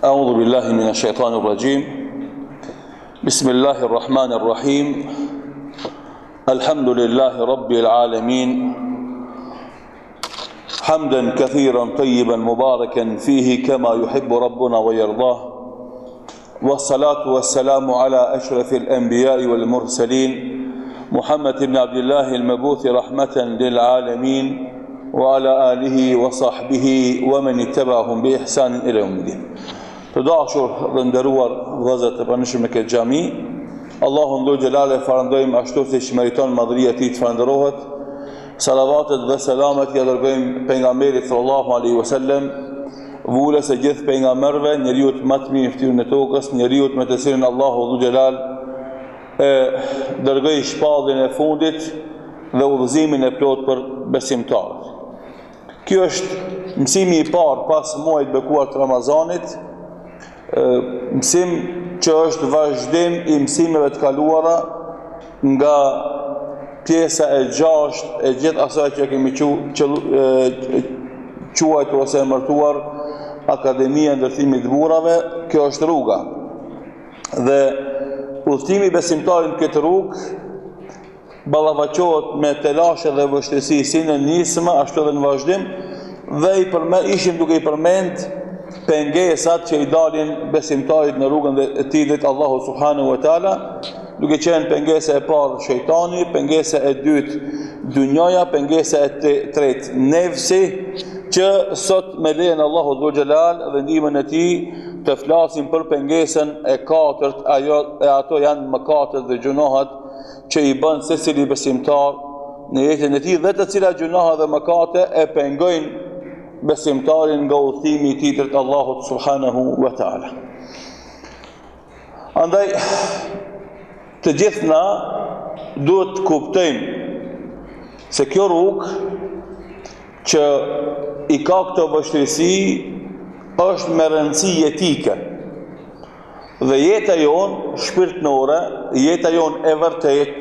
أعوذ بالله من الشيطان الرجيم بسم الله الرحمن الرحيم الحمد لله رب العالمين حمدا كثيرا طيبا مباركا فيه كما يحب ربنا ويرضاه والصلاة والسلام على أشرف الأنبياء والمرسلين محمد بن عبد الله المبعوث رحمة للعالمين وعلى آله وصحبه ومن اتبعهم بإحسان إلى يوم الدين. Të dashur dhe nderuar vëllezër të pranishëm në këtë xhami, Allahun dhul xhelale falenderojmë ashtu siç meriton madhëria e tij të falenderohet. Salavatet dhe selamet ja dërgojmë pejgamberit sallallahu alaihi wasallam, vulës e gjithë pejgamberëve, njeriu më të mirë në fytyrën e tokës, njeriu me të cilin Allahu dhul xhelal dërgoi shpalljen e fundit dhe udhëzimin e plot për besimtarët. Ky është mësimi I parë pas muajit bekuar të Ramazanit. Mësim që është vazhdim I mësimeve të kaluara nga pjesa e 6 e gjithë asaj që kemi quajtur ose emërtuar Akademia e Ndërtimit të Burrave. Kjo është rruga. Dhe udhëtimi besimtarit në këtë rrugë ballafaqohet me telashe dhe vështirësi si në nismë ashtu edhe në vazhdim, dhe ishim duke I përmend pengesat që I dalin besimtarit në rrugën e tij drejt Allahu Subhanehu wa taala, duke qenë pengesa e parë shejtani, pengesa e dytë dynjaja, pengesa e tretë nefsi, që sot me lejen Allahu dhul xhelal dhe ndihmën e tij të flasim për pengesën e katërt, ato janë mëkatet dhe gjunohat që I bën secili besimtar në jetën e tij dhe të cilat gjunoha dhe mëkate e pengojnë besimtarin nga udhëtimi I tij drejt Allahut Subhanehu wa taala. Andaj të gjithë na duhet të kuptojmë se kjo rrugë që I ka këto vështirësi është me rëndësi jetike. Dhe jeta jonë shpirtërore, jeta jonë e vërtet,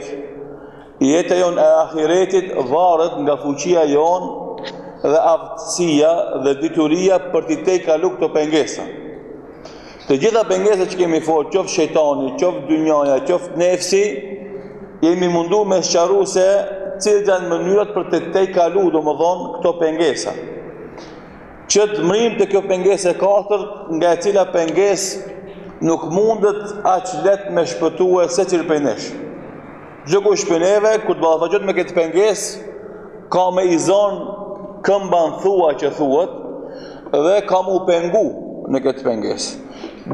jeta jonë e ahiretit varet nga fuqia jonë dhe aftësia dhe dituria për t'i tejkalu këto pengesa. Të gjitha pengesa që kemi folë, qoftë shejtani, qoftë dynjaja, qoftë nefsi, jemi mundu me sqaru se cilat janë mënyrat për të tejkalu, domethënë, këto pengesa. Që të mrim të kjo pengesë e katërt, nga e cila pengesë nuk mundet aq let me shpëtue secili prej nesh. Çdo kush prej neve, kur të ballafaqohet me këtë pengesë, ka me I zonë këmban thua që thuhet dhe ka mu pengu në këtë pengesë.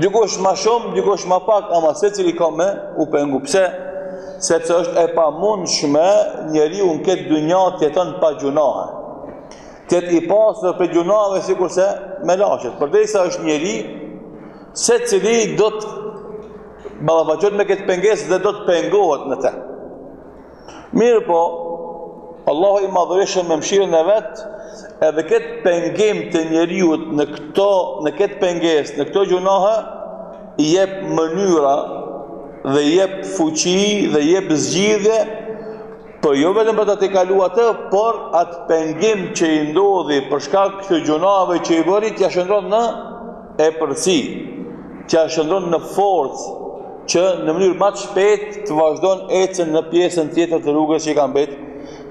Dikush ma shumë, dikush ma pak, ama secili ka me u pengu. Pse? Sepse është e pamundshme njeriu në këtë dynja të jeton pa gjunahe. Të jetë I pasur për gjunave sikurse me laqet. Përderisa është njeri, secili do të ballafaqohet me këtë pengesë dhe do të pengohet në të. Mirë po, Allahu I madhërisëm me mëshirën e vet, edhe këtë pengim të njeriut në këtë pengesë, në këto gjunahe, I jep mënyra dhe I jep fuqi dhe I jep zgjidhje, për jo vetëm për ta tejkalu atë, por atë pengim që I ndodhi për shkak të gjunave që I bëri, t'ia shndron në epërsi, t'ia shndron në forcë, që në mënyrë më të shpejtë të vazhdon ecën në pjesën tjetër të rrugës që I ka mbetë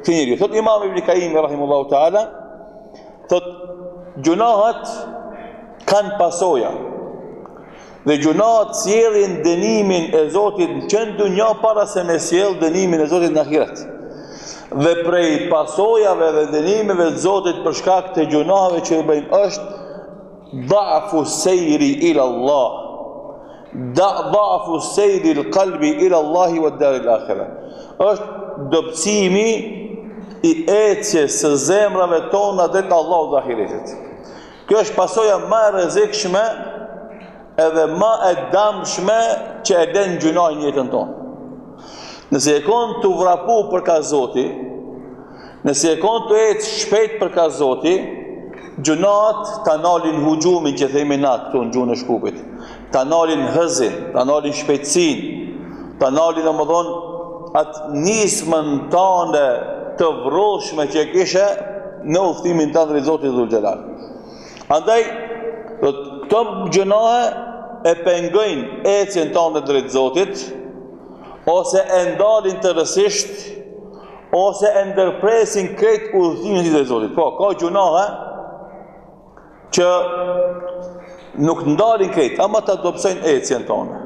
këtë njeriu. Thot Imam Ibn Kaimi rahimullahu taala, thot gjunahat kanë pasoja dhe gjunahat sjellin dënimin e Zotit që në dunja para se me sjell dënimin e Zotit në ahiret. Dhe prej pasojave dhe dënimeve të Zotit për shkak të gjunave që I bëjmë është dha'fu sejri ila Allah, dha'fu sejri l'kalbi ila Allahi wa dar al-akhirah. Është dobësimi I ecjes së zemrave tona drejt Allahut dhe ahiretit. Kjo është pasoja më e rrezikshme edhe më e dëmshme që e den gjunaj në jetën tonë. Nëse e kon të vrapu për ka Zoti, nëse e kon të ecë shpejt për ka Zoti, gjunat ta nalin hugjumin që themi na këtu në gjuhën e Shkupit, ta nalin hëzin, ta nalin shpejtësin, ta nalin domethënë atë nismën tënde të vroshme që e kishe në udhëtimin tënd drejt Zotit dhul xhelal. Andaj këto gjunahe e pengojnë ecjen tonë drejt Zotit, ose e ndalin tërësisht, ose e ndërpresin krejt udhëtimin drejt Zotit. Po, ka gjunahe që nuk ndalin krejt, ama të dobësojnë ecjen tonë.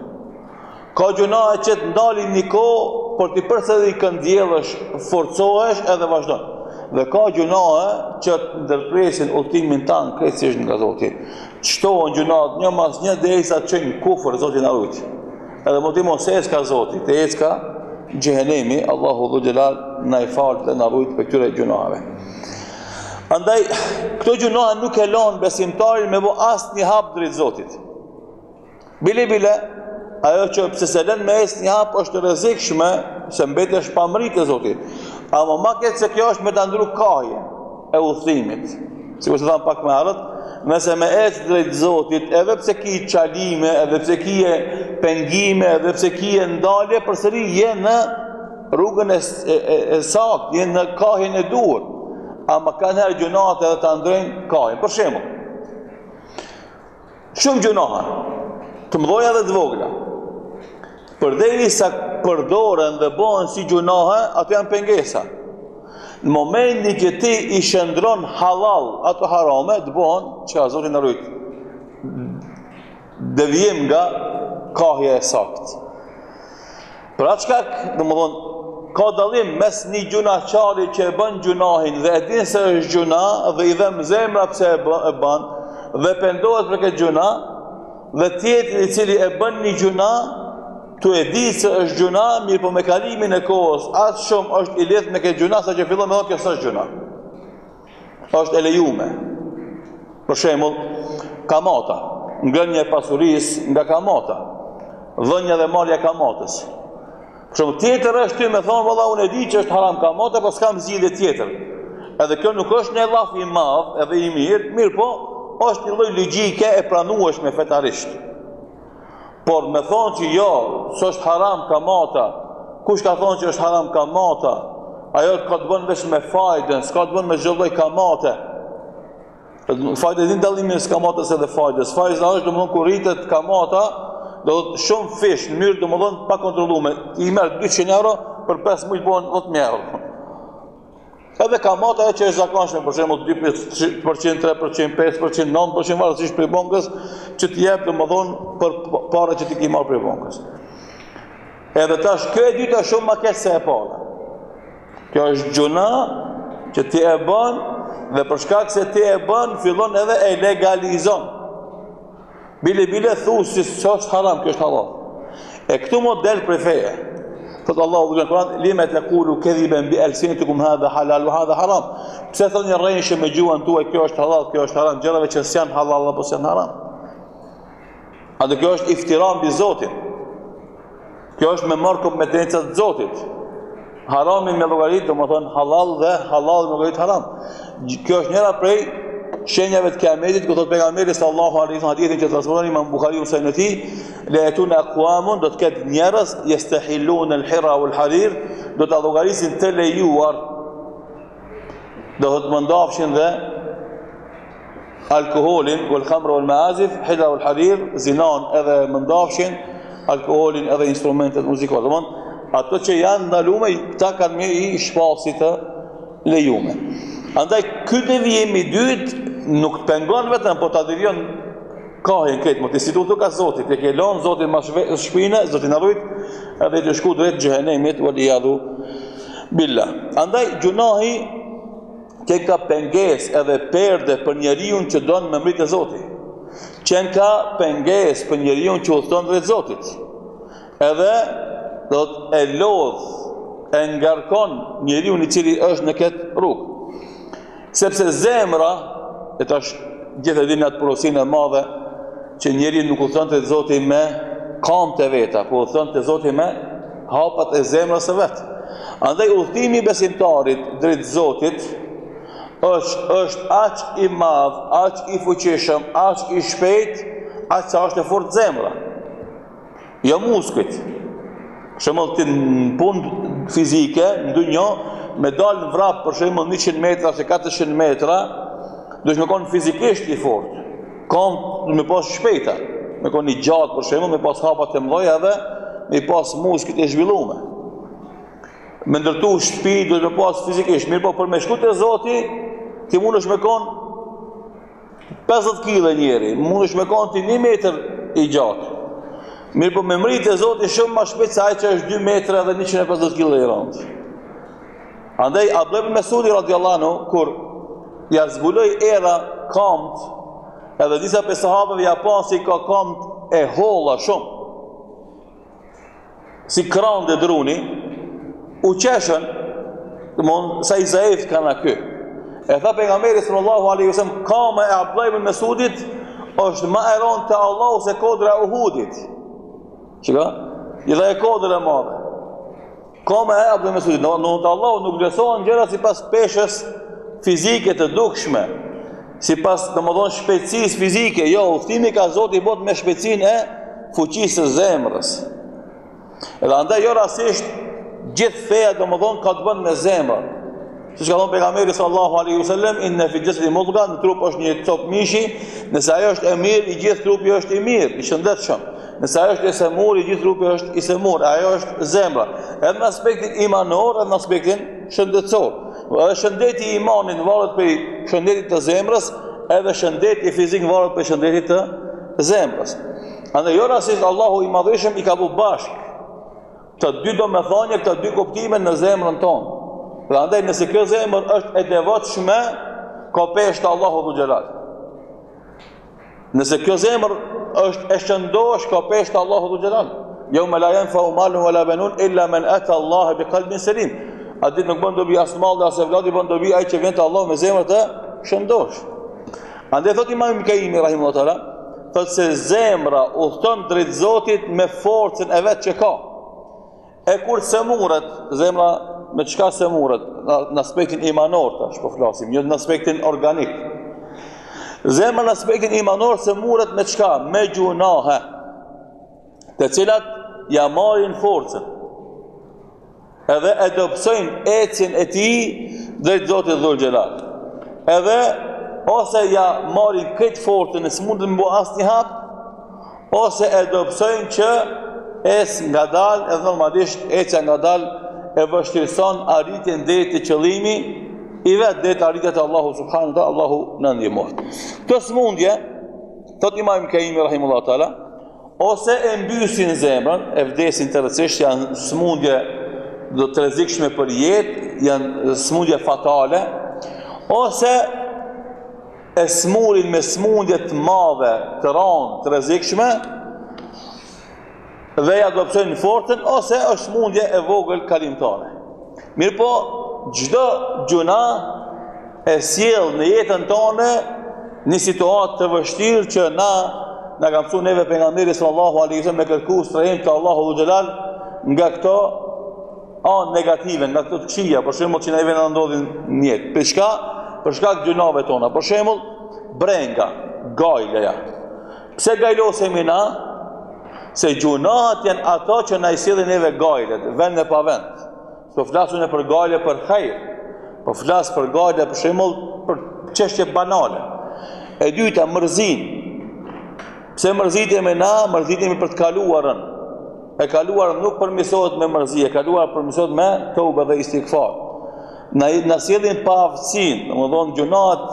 Ka gjunahe që të ndalin një kohë, por ti përsëri këndjellësh, forcohesh edhe vazhdon. Dhe ka gjunahe që të ndërpresin udhëtimin tanë krejtësisht nga Zoti. Çtohen gjunahet një mas një derisa të çojnë kufër, Zoti na ruaj. Edhe mos i mos ka Zoti, të ecka xhehenemi, Allahu dhul xhelal na i falë dhe na ruaj për këtyre gjunaheve. Andaj këto gjunahe nuk e lën besimtarin me bë asnjë hap drejt Zotit. Bile ajo që pse se lën me asnjë hap është rrezikshme se mbetesh pa mritë Zotit. Ama ma ketë se kjo është me të ndru kahje e udhëtimit. Si që thamë pak me arët, nëse me ecë drejt Zotit, edhe pse ki qalime, edhe pse ki e pengime, edhe pse ki e ndalje, përsëri je në rrugën e sakt, je në kahjen e duhur. Ama ka njerë gjunahet edhe të ndrejnë kahjen. Për shembull, shumë gjunahet, të mdoja dhe të vogla, përderisa përdoren dhe bëhen si gjunahe, ato janë pengesa. Në momentin që ti i shëndron halal ato harame, të bëhen që Zoti na ruaj. Devijim nga kahja e saktë. Për atë shkak, domethënë, ka dallim mes një gjunaqari që e bën gjunahin dhe e din se është gjuna dhe i dhem zemra pse e bën dhe pendohet për këtë gjuna, dhe tjetri i cili e bën një gjuna tu e di se është gjuna, mirë po me kalimin e kohës, atë shumë është i lidhur me këtë gjuna, sa që fillon me thonë kjo s'është gjuna. Është e lejume. Për shembull, kamata, ngrënia e pasurisë nga kamata, dhënia dhe marrja e kamatës. Për shembull, tjetër është ty me thonë, valla unë e di që është haram kamata, po s'kam zgjidhje tjetër. Edhe kjo nuk është një llaf i madh edhe i mirë po është një lloj logjike e pranueshme fetarisht. Por me thonë që jo, s'është haram kamata, kush ka thonë që është haram kamata, ajo ka të bënë veç me fajdën, s'ka të bënë me çdo lloj kamate. Fajda din dallimin e kamatës edhe fajdës. Fajda është domethënë kur rritet kamata, do të shumë fish në mënyrë domethënë pa kontrolluar. I merr 200 euro për 5 muaj bën 10.000 euro. Edhe kamata e që është zakonshme, për shembull 2%, 3%, 5%, 9% varësisht prej bankës, që të jep domethënë për para që ti ke marrë prej bankës. Edhe tash kjo e dyta shumë më keq se e para. Kjo është gjuna që ti e bën dhe për shkak se ti e bën fillon edhe e legalizon. Bile thu si është haram, kjo është halal. E këtu model prej feje. Thotë Allahu në Kur'an, lima taqulu kadhiban bi alsinatikum hadha halal wa hadha haram. Pse thoni rrejshë me gjuhën tuaj kjo është halal, kjo është haram, gjërave që s'janë halal apo s'janë haram. Atë kjo është iftira mbi Zotin. Kjo është me marrë kompetencat të Zotit. Haramin me llogarit, domethënë halal dhe halal me llogarit haram. Kjo është njëra prej shenjave të kiametit, ku thotë pejgamberi sallallahu alaihi wasallam hadithin që transmeton Imam Buhariu se në ti, la yatuna aqwamun, do të ketë njerëz yastahilun al-hira wal-harir, do të llogarisin të lejuar, do të mëndafshin dhe alkoholin, wal-khamra wal-maazif, hira wal-harir, zinan edhe mëndafshin, alkoholin edhe instrumentet muzikore. Domthon ato që janë ndalume, ta kanë me i shpasit të lejume. Andaj ky devijim i dytë nuk të pengon vetëm, po ta devijon kahjen këtë, më të institutu ka Zotit, e ke lënë Zotit mas shpinë, Zotit na ruaj, edhe të shku drejt xhehenemit wal iyadhu billah. Andaj gjunahi që ka pengesë edhe perde për njeriu që don me mritë Zotit. Që ka pengesë për njeriu që udhton drejt Zotit. Edhe do të e lodh, e ngarkon njeriu i cili është në këtë rrugë. Sepse zemra, e tash gjithë e dinë atë porosinë e madhe që njeriu nuk udhton te Zoti me kamët e veta, po udhton te Zoti me hapat e zemrës së vet. Andaj udhtimi i besimtarit drejt Zotit është aq i madh, aq i fuqishëm, aq i shpejt, aq sa është e fortë zemra. Jo muskujt. Për shembull ti në punë fizike, në dunjë, me dalë në vrap për shembull 100 metra ose 400 metra, duhet të qenë fizikisht i fortë. Kam me pas shpejta, me kon një gjatë për shembull, me pas hapat e mëdha edhe me pas muskujt e zhvilluar. Me ndërtu shtëpi duhet me pas fizikisht, mirë po për me shku te Zoti, ti mundesh me kon 50 kg njeri, mundesh me kon ti 1 metër i gjatë. Mirë po me mrit e Zoti shumë më shpejt se ai që është 2 metra dhe 150 kg i rënd. Andaj Abdullah ibn Mesudi radhiyallahu anhu kur ja zbuloi era kamt, edhe disa pe sahabëve ja pa si ka kamt e holla shumë. Si kran dhe druni, u qeshën, domthon sa i zaif kanë ky. E tha pejgamberi sallallahu alaihi wasallam, kama e Abdullah ibn Mesudit është më e rëndë te Allahu se kodra e Uhudit. Çka? I dha e kodra e madhe. Kama e Abdullah ibn Mesudit, domthon Allahu nuk vlerëson gjëra sipas peshës fizike të dukshme, sipas domthon shpejtësisë fizike, jo, udhëtimi ka Zoti bot me shpejtësinë e fuqisë së zemrës. Edhe andaj jo rastisht gjithë feja domthon ka të bën me zemrën. Siç ka thënë pejgamberi sallallahu alaihi wasallam, inna fi jasadi mudghah, në trup është një cop mishi, nëse ajo është e mirë, i gjithë trupi është i mirë, i shëndetshëm. Nëse ajo është e semur, i gjithë trupi është i semur, ajo është zemra. Edhe në aspektin imanor, edhe në aspektin shëndetësor. Edhe shëndeti i imanit varet prej shëndetit të zemrës, edhe shëndeti fizik varet prej shëndetit të zemrës. Andaj jo rastisht Allahu i madhëshëm i ka bu bashkë të dy domethënie, të dy kuptime në zemrën tonë. Dhe andaj nëse kjo zemër është e devotshme, ka peshë të Allahu dhu xhelal. Nëse kjo zemër është e shëndosh, ka peshë të Allahu dhu xhelal. Yawma la yanfa'u malun wala banun illa man ata Allah biqalbin salim. A ditë nuk bën dobi as mall as evlad, i bën dobi ai që vjen te Allahu me zemër të shëndosh. Andaj thot Imam Kemi rahimahullahu taala, thot se zemra udhton drejt Zotit me forcën e vet që ka. E kur semuret, zemra me çka semuret, në aspektin imanor tash po flasim, jo në aspektin organik. Zemra në aspektin imanor semuret me çka? Me gjunahe, të cilat ja marrin forcën. Edhe e dobësojnë ecjen e tij drejt Zotit dhul xhelal. Edhe ose ja marrin këtë forcën e s'mund të mbo asnjë hap, ose e dobësojnë që es ngadal, edhe normalisht ecja ngadal e vështirëson arritjen deri te qëllimi i vet, deri te arritja te Allahu subhanahu wa taala, Allahu na ndihmoft. Kjo smundje, thot Imam Kemi rahimahullahu taala, ose e mbysin zemrën, e vdesin tërësisht, janë smundje do të rrezikshme për jetë, janë smundje fatale, ose e smurin me smundje të madhe, të rëndë, të rrezikshme, dhe ja dobësojnë fortën, ose është smundje e vogël kalimtare. Mirë po, çdo gjuna e sjell në jetën tonë një situatë të vështirë që na ka mësuar neve pejgamberi sallallahu alaihi wasallam me kërku strehim të Allahu xhelal nga këto negative, nga këto të këqija, për shembull që neve na ndodhin në jetë. Për shkak të gjunave tona. Për shembull, brenga, gajleja. Pse gajlosemi na? Se gjunahat janë ato që na i sjellin neve gajlet, vend e pa vend. Po flasun për gajle për hajr, po flas për gajle për shembull për çështje banale. E dyta, mërzin. Pse mërzitemi na? Mërzitemi për të kaluarën. E kaluarën nuk përmirësohet me mërzi, e kaluar përmirësohet me tobe dhe istighfar. Na sjellin pa aftësinë, domethënë gjunahat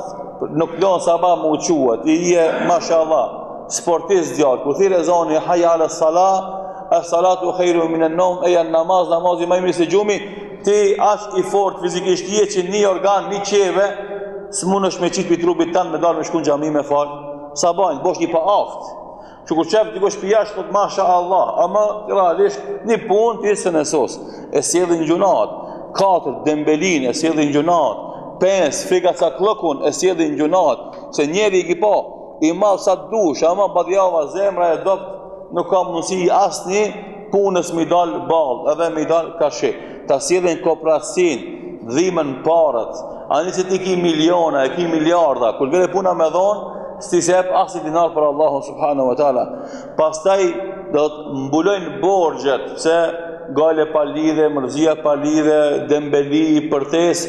nuk lën sabah më uquat, i je mashallah. Sportist djallë, kur thirë e zoni hayya ala salah, as-salatu khairu min an-nawm, e janë namazi më i mirë se gjumi, ti as i fort fizikisht je që një organ, një qeve, s'mundesh me qitë për trupit tanë me dalë me shku në xhami me fal. Sabajnë, bosh një pa aftë. Që kur qef dikush për jashtë, thot masha Allah, ama realisht një punë ti se nësos. E sjellin gjunat, 4 dembelin, e sjellin gjunat, 5 figa ca klëkun, e sjellin gjunat, se njeri i kipa, i madh sa dush, ama badjava zemra e dopt, nuk ka mundësi asnjë punës mi dal ball, edhe mi dal kashi. Ta sjellin koprasin, dhimën parët. Ani se ti ki miliona, e ki miliarda, kur vjen puna me dhon, s'ti jep as një dinar për Allahun subhanahu wa taala. Pastaj do të mbulojnë borxhet, pse gale pa lidhje, mërzia pa lidhje, dembeli, përtes,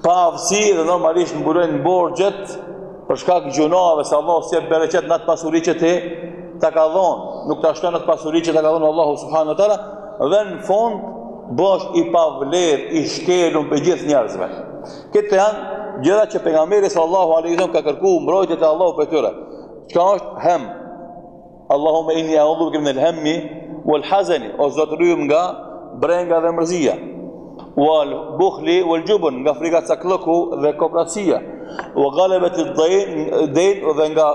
pa aftësi dhe normalisht mbulojnë borxhet për shkak gjunave, se Allah s'jep bereqet në atë pasuri që ti ta ka dhonë, nuk ta shton atë pasuri që ta ka dhonë Allahu subhanahu wa taala, dhe në fond bësh i pavler, i shkelun për gjithë njerëzve. Këto janë gjëra që pejgamberi sallallahu alaihi wasallam ka kërkuar mbrojtjet e Allahut për tyre. Çka është hem? Allahumma inni a'udhu bika min al-hammi wal-hazani, o Zot rryem nga brenga dhe mërzia. Wal bukhli wal jubn, nga frika caklëku dhe kopratësia. Wa ghalabati ad-dayn, dhe nga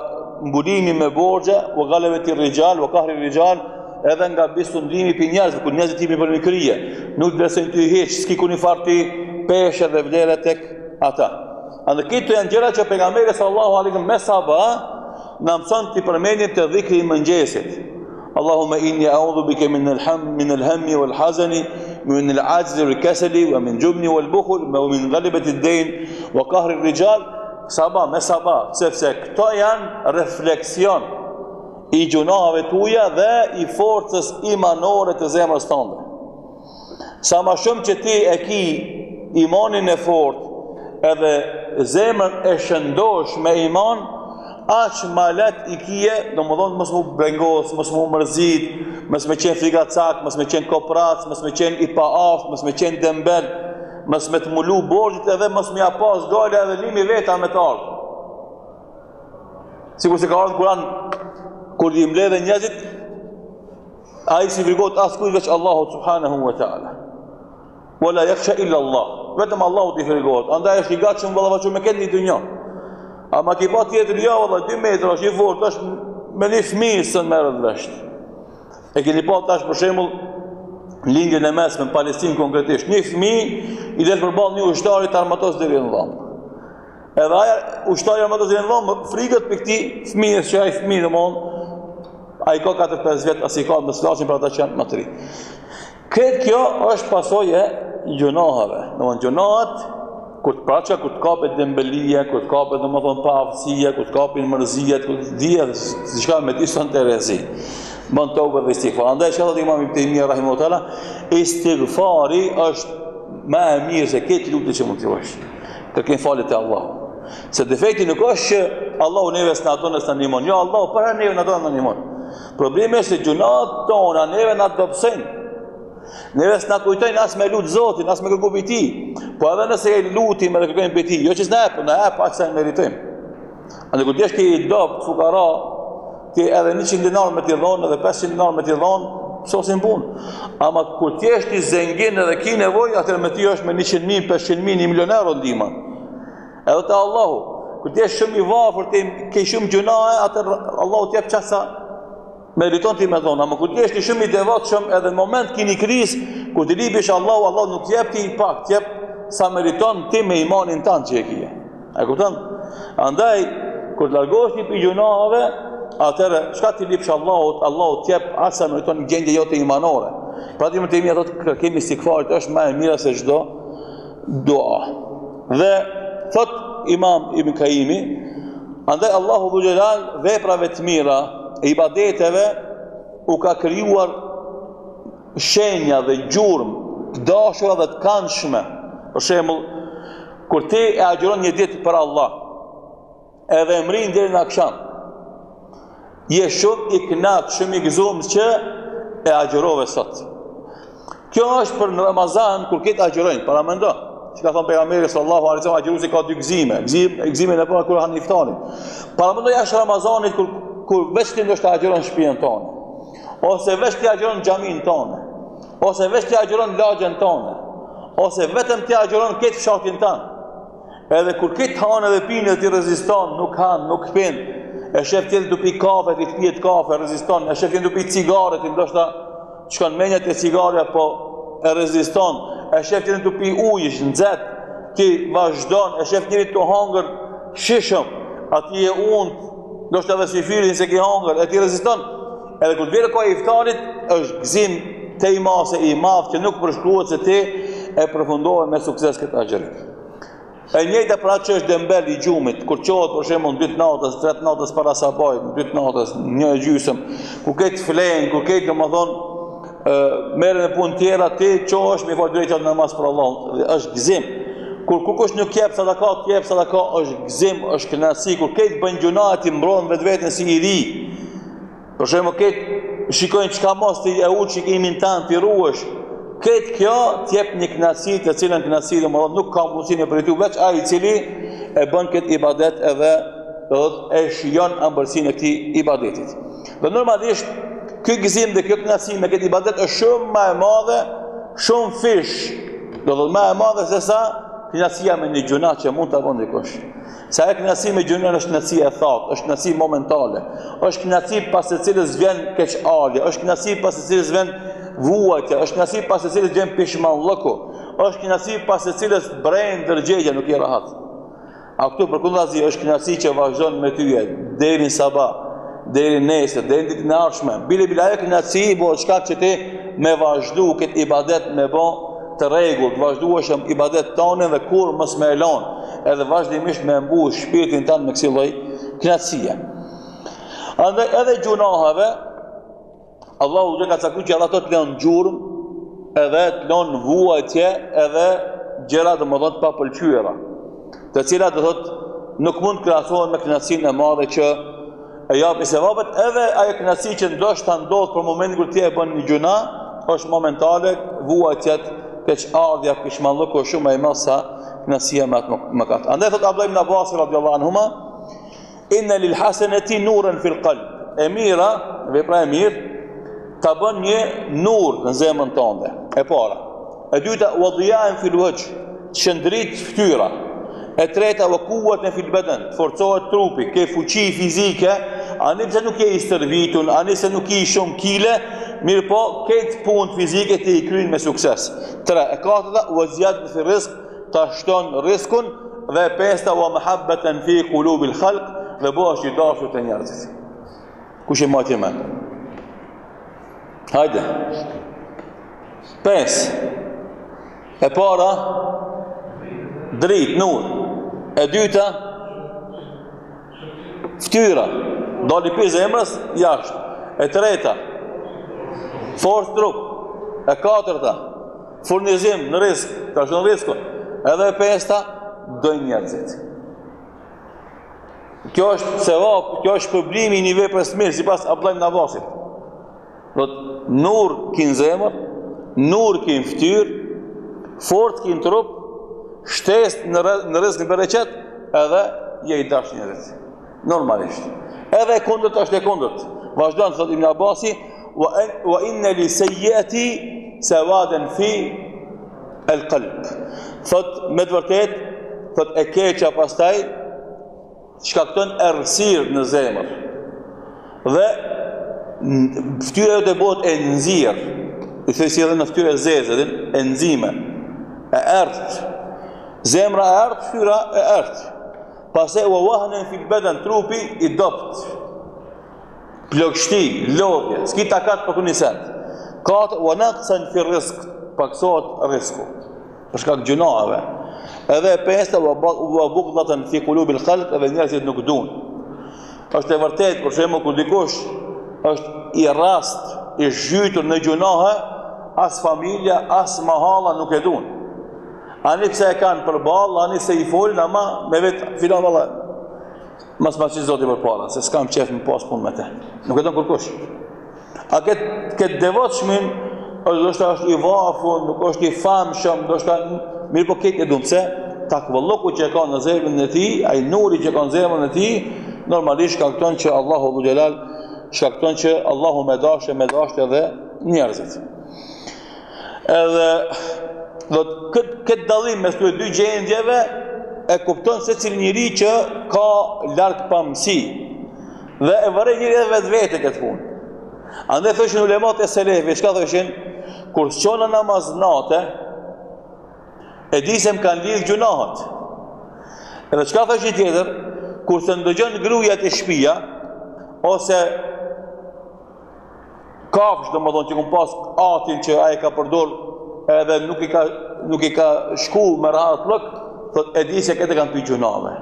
mbulimi me borxhe, wa ghalabati ar-rijal wa qahri ar-rijal, edhe nga bisundimi për njerëzve, kur njerëzit tipi për mikrie, nuk dresojnë ty hiç, s'ki ku një farti peshe dhe vlere tek ata. Andë këto janë gjëra që pejgamberi sallallahu alaihi wasallam me sabah na mëson të përmendim të dhikri i mëngjesit. Allahumma inni a'udhu bika min al-hammi wal-hazani, min al-'ajzi wal-kasali, wa min jubni wal-bukhl, wa min ghalabati ad-dayn, wa qahri ar-rijal. Sabah, me sabah, sepse këto janë refleksion i gjunave tuja dhe i forcës imanore të zemrës tënde. Sa ma shumë që ti e ki imanin e fort edhe zemrën e shëndosh me iman, aq ma let i kije, do më thonë mos mu brengos, mos mu mërzit, mos me qenë frigacak, mos me qenë koprac, mos me qenë i paasht, mos me qenë dembel, mos me të mulu borgjit edhe mos me pas gale edhe limi veta me të ardhë. Sikur se ka ardhë Kur'an, kur i mbledhen njerëzit, ai si frigohet askujt veç Allahut subhanahu wa taala. Wala yakhsha illa Allah. Vetëm Allahu i frigohet. Andaj është i gatshëm valla që me këtë në dynjë. Ama ki pa tjetër ja valla 2 metra është i fortë, është me një fëmijë së merret vesh. E keni pa tash për shembull lindjen e mesme në Palestinë konkretisht, një fëmijë i del përballë një ushtari të armatos deri në dhomë. Edhe aja ushtari armatos deri në dhomë frikët për këtij fëmijës që ai fëmijë domon ai ka 4-5 vjet, as i ka më slasin për ata që janë më të ri. Këtë kjo është pasojë e gjunahave. Domthon gjunahat kur të praça, kur të kapet dembelia, kur të kapet domethënë paaftësia, kur të kapin mërzia, kur të dihet diçka me dison të rrezi. Bën toba dhe istighfar. Andaj shalla Imam Ibn Taymija rahimahu taala, istighfari është më e mirë se këtë lutje që mund të bësh. Kërkën falje te Allahu. Se defekti nuk është që Allahu neve s'na tonë s'na ndihmon. Jo, Allahu para neve na tonë ndihmon. Problemi është se gjunat tona neve na dobësojnë. Neve s'na kujtojnë as me lut Zotin, as me kërku për ti. Po edhe nëse e lutim edhe kërkojmë për ti, jo që s'na e pa që sa e meritojmë. Andë kur t'jesh ki i dopt, fukara, ti edhe 100 dinar me t'i dhonë, edhe 500 dinar me t'i dhonë, sosin punë. Ama kur t'jesh ti zengin edhe ki nevoj, atër me ti është me 100.000, 500.000, 1 milioner o ndihma. Edhe te Allahu, kur t'jesh shumë i vafër, ti ke shumë gjunahe, atër Allahu t'jep qasa meriton ti me thonë, ama kur t'jesh ti shumë i devotshëm edhe në moment kini krizë, kur t'i libish Allahu nuk t'jep ti pak, t'jep sa meriton ti me imanin tanë që e kije. E kupton? Andaj, kur t'largosh ti për gjunahave, atëre, shka t'i lipsh Allahu t'jep atë sa meriton një gjendje jote imanore. Pra ti më të imi ato të kërkemi istighfarit është ma e mira se çdo dua. Dhe, thot Imam Ibn Kaimi, andaj Allahu dhu gjelal veprave të mira, ibadeteve u ka krijuar shenja dhe gjurmë të dashura dhe të këndshme. Për shembull, kur ti e agjeron një ditë për Allah, edhe mrin deri në akşam, je shumë i kënaqur, shumë i gëzuar që e agjerove sot. Kjo është për në Ramazan kur këtë agjerojnë, para mendo. Që ka thonë pejgamberi sallallahu alaihi wasallam, agjeruesi ka 2 gëzime. Gëzimin e parë kur han iftarin. Para mendo jashtë Ramazanit kur veç ti ndoshta agjeron shtëpinë tonë, ose veç ti agjeron xhamin tonë, ose veç ti agjeron lagjen tonë, ose vetëm ti agjeron këtë fshatin tanë. Edhe kur këtë hanë dhe pinë dhe ti reziston, nuk hanë, nuk pinë, e shef tjetë du pi kafe, ti të pijet kafe, reziston, e shef tjetë du pi cigare, ti ndoshta shkon menjët e cigarja, po e reziston, e shef tjetë du pi ujësh, nëzet, ti vazhdon, e shef tjetë të hangër shishëm, ati e unë, ndoshta edhe si fyrin se ki hangër, e ti reziston, edhe kur të vjerë ka iftarit, është gëzim te i mase i madh që nuk përshkruhet se ti e përfundohet me sukses këtë agjerim. E njëjta pra që është dembel i gjumit, kur qohet për shembull 2 natës, 3 natës para sabajit, 2 natës, 1:30, ku këtë flenë, ku këtë domethënë merren në punë tjera, ti qohesh me fal drejtat namaz për Allahun, është gëzim. kur kush nuk jep sadaka është gëzim, është kënaqësi, kur këtë bën gjuna ti mbron vetveten si i ri. Për shembull këtë shikojnë çka mos ti e uç që kemi tan ti ruhesh. Këtë kjo t'jep një kënaqësi, të cilën kënaqësi domethënë nuk ka mundësinë për ty veç ai i cili e bën këtë ibadet edhe e shijon ëmbëlsinë e këtij ibadetit. Dhe normalisht ky gëzim dhe kjo kënaqësi me këtë ibadet është shumë më e madhe, shumë fish, do më e madhe se sa kënaqësia me një gjuna që mund ta vënë dikush. Sa e kënaqësi me gjunën është kënaqësi e thatë, është kënaqësi momentale, është kënaqësi pas së cilës vjen keqardhje, është kënaqësi pas së cilës vjen vuajtja, është kënaqësi pas së cilës vjen pishmallëku, është kënaqësi pas së cilës brenë ndërgjegja nuk je rahat. A këtu përkundazi është kënaqësi që vazhdon me ty deri në sabah, deri nesër, deri ditën e ardhshme. Bile ajo kënaqësi bëhet shkak që ti me vazhdu këtë ibadet me bë të rregullt, vazhdueshëm ibadet tonë dhe kur mos më elon, edhe vazhdimisht me mbush shpirtin tan me kësaj lloj kënaqësie. Andaj edhe gjunahave Allahu dhe ka caktuar që ato të lënë gjurmë edhe të lënë vuajtje edhe gjëra domethënë pa pëlqyera, të cilat do thotë nuk mund të krahasohen me kënaqësinë e madhe që e japi sevapet, edhe ajo kënaqësi që ndoshta ndodh për momentin kur ti e bën një gjuna, është momentale, vuajtjet, keqardhja, pishmallëku është shumë më e madh sa kënaqësia me atë mëkat. Andaj thot Abdullah ibn Abbas radhiyallahu anhuma, inna lil hasanati nuran fil qalb. E mira, vepra e mirë ta bën një nur në zemrën tënde. E para. E dyta, wa dhiyan fil wajh, shëndrit fytyra. E treta, wa quwwatan fil badan, forcohet trupi, ke fuqi fizike, ani pse nuk je i stërvitur, ani se nuk je shumë kile, mirë po, këtë punë fizike ti i kryen me sukses. 3. E katërta, wa ziyadatan fi rizq, ta shton rizkun, dhe 5. Wa mahabbatan fi qulubil khalq, dhe bëhesh i dashur te njerëzit. Kush e mati më? Hajde. 5. E para, drejt, nur. E dyta, fytyra, dali pi zemrës jashtë. E treta, forcë trup. E katërta, furnizim në risk, ta shton riskun. Edhe e 5. Doj njerëzit. Kjo është sevap, kjo është shpërblimi i një vepre të mirë sipas Abdullah ibn Abbasit. Do të nur kin zemër, nur kin fytyrë, forcë kin trup, shtesë në rrezik bereqet, edhe je i dashur njerëzit. Normalisht. Edhe kundërt është e kundërt. Vazhdon thot Ibn Abbasi, wa inna li sayyiati sawadan fi al-qalb. Thot me të vërtet, thot e keqja pastaj shkakton errësirë në zemër. Dhe fytyra jote bëhet e nxirr. I thoj si edhe në fytyrë e zezë, e nxime, e errët. Zemra e errët, fytyra e errët. Pastaj wa wahnan fil badan, trupi i dopt. Plagështi, lodhje, s'ki takat për kunisat. 4. Wa naqsan fi rizq, paksohet risku. Për shkak gjunave. Edhe 5. Wa bughdatan fi qulubil khalq, edhe njerëzit nuk duan. Është e vërtetë, për shembull, kur dikush është i rast, i zhytur në gjunahe, as familja, as mahalla nuk e duan. Ani pse e kanë përballë, ani se i folën, ama me vetë filan valla. Mas që Zoti përpara, se s'kam qef më pas punë me te. Nuk e don kërkush. A këtë devotshmin, është i vafun, nuk është i famshëm, mirë po këtë e dumë, pse takvalloku që e ka në zemrën e tij, ai nuri që ka në zemrën e tij, normalisht shkakton që Allahu Dhu Xhelal shkakton që Allahu me dashë edhe njerëzit. Edhe këtë dallim mes këtyre dy gjendjeve e kupton se cili njeri që ka larg pamësi dhe e vëre njëri edhe vetë këtë punë. Andaj thoshin ulemat e selefi, çka thoshin? Kur s'qona namaz nate, e di se më kanë lidh gjunahat. Edhe çka thoshin tjetër? Kur të ndëgjon gruaja të shtëpia, ose kafsh, domethënë që kum pas atin që ai ka përdor edhe nuk i ka shku me rahat lëk, thot e di se këtë kanë pi gjunave.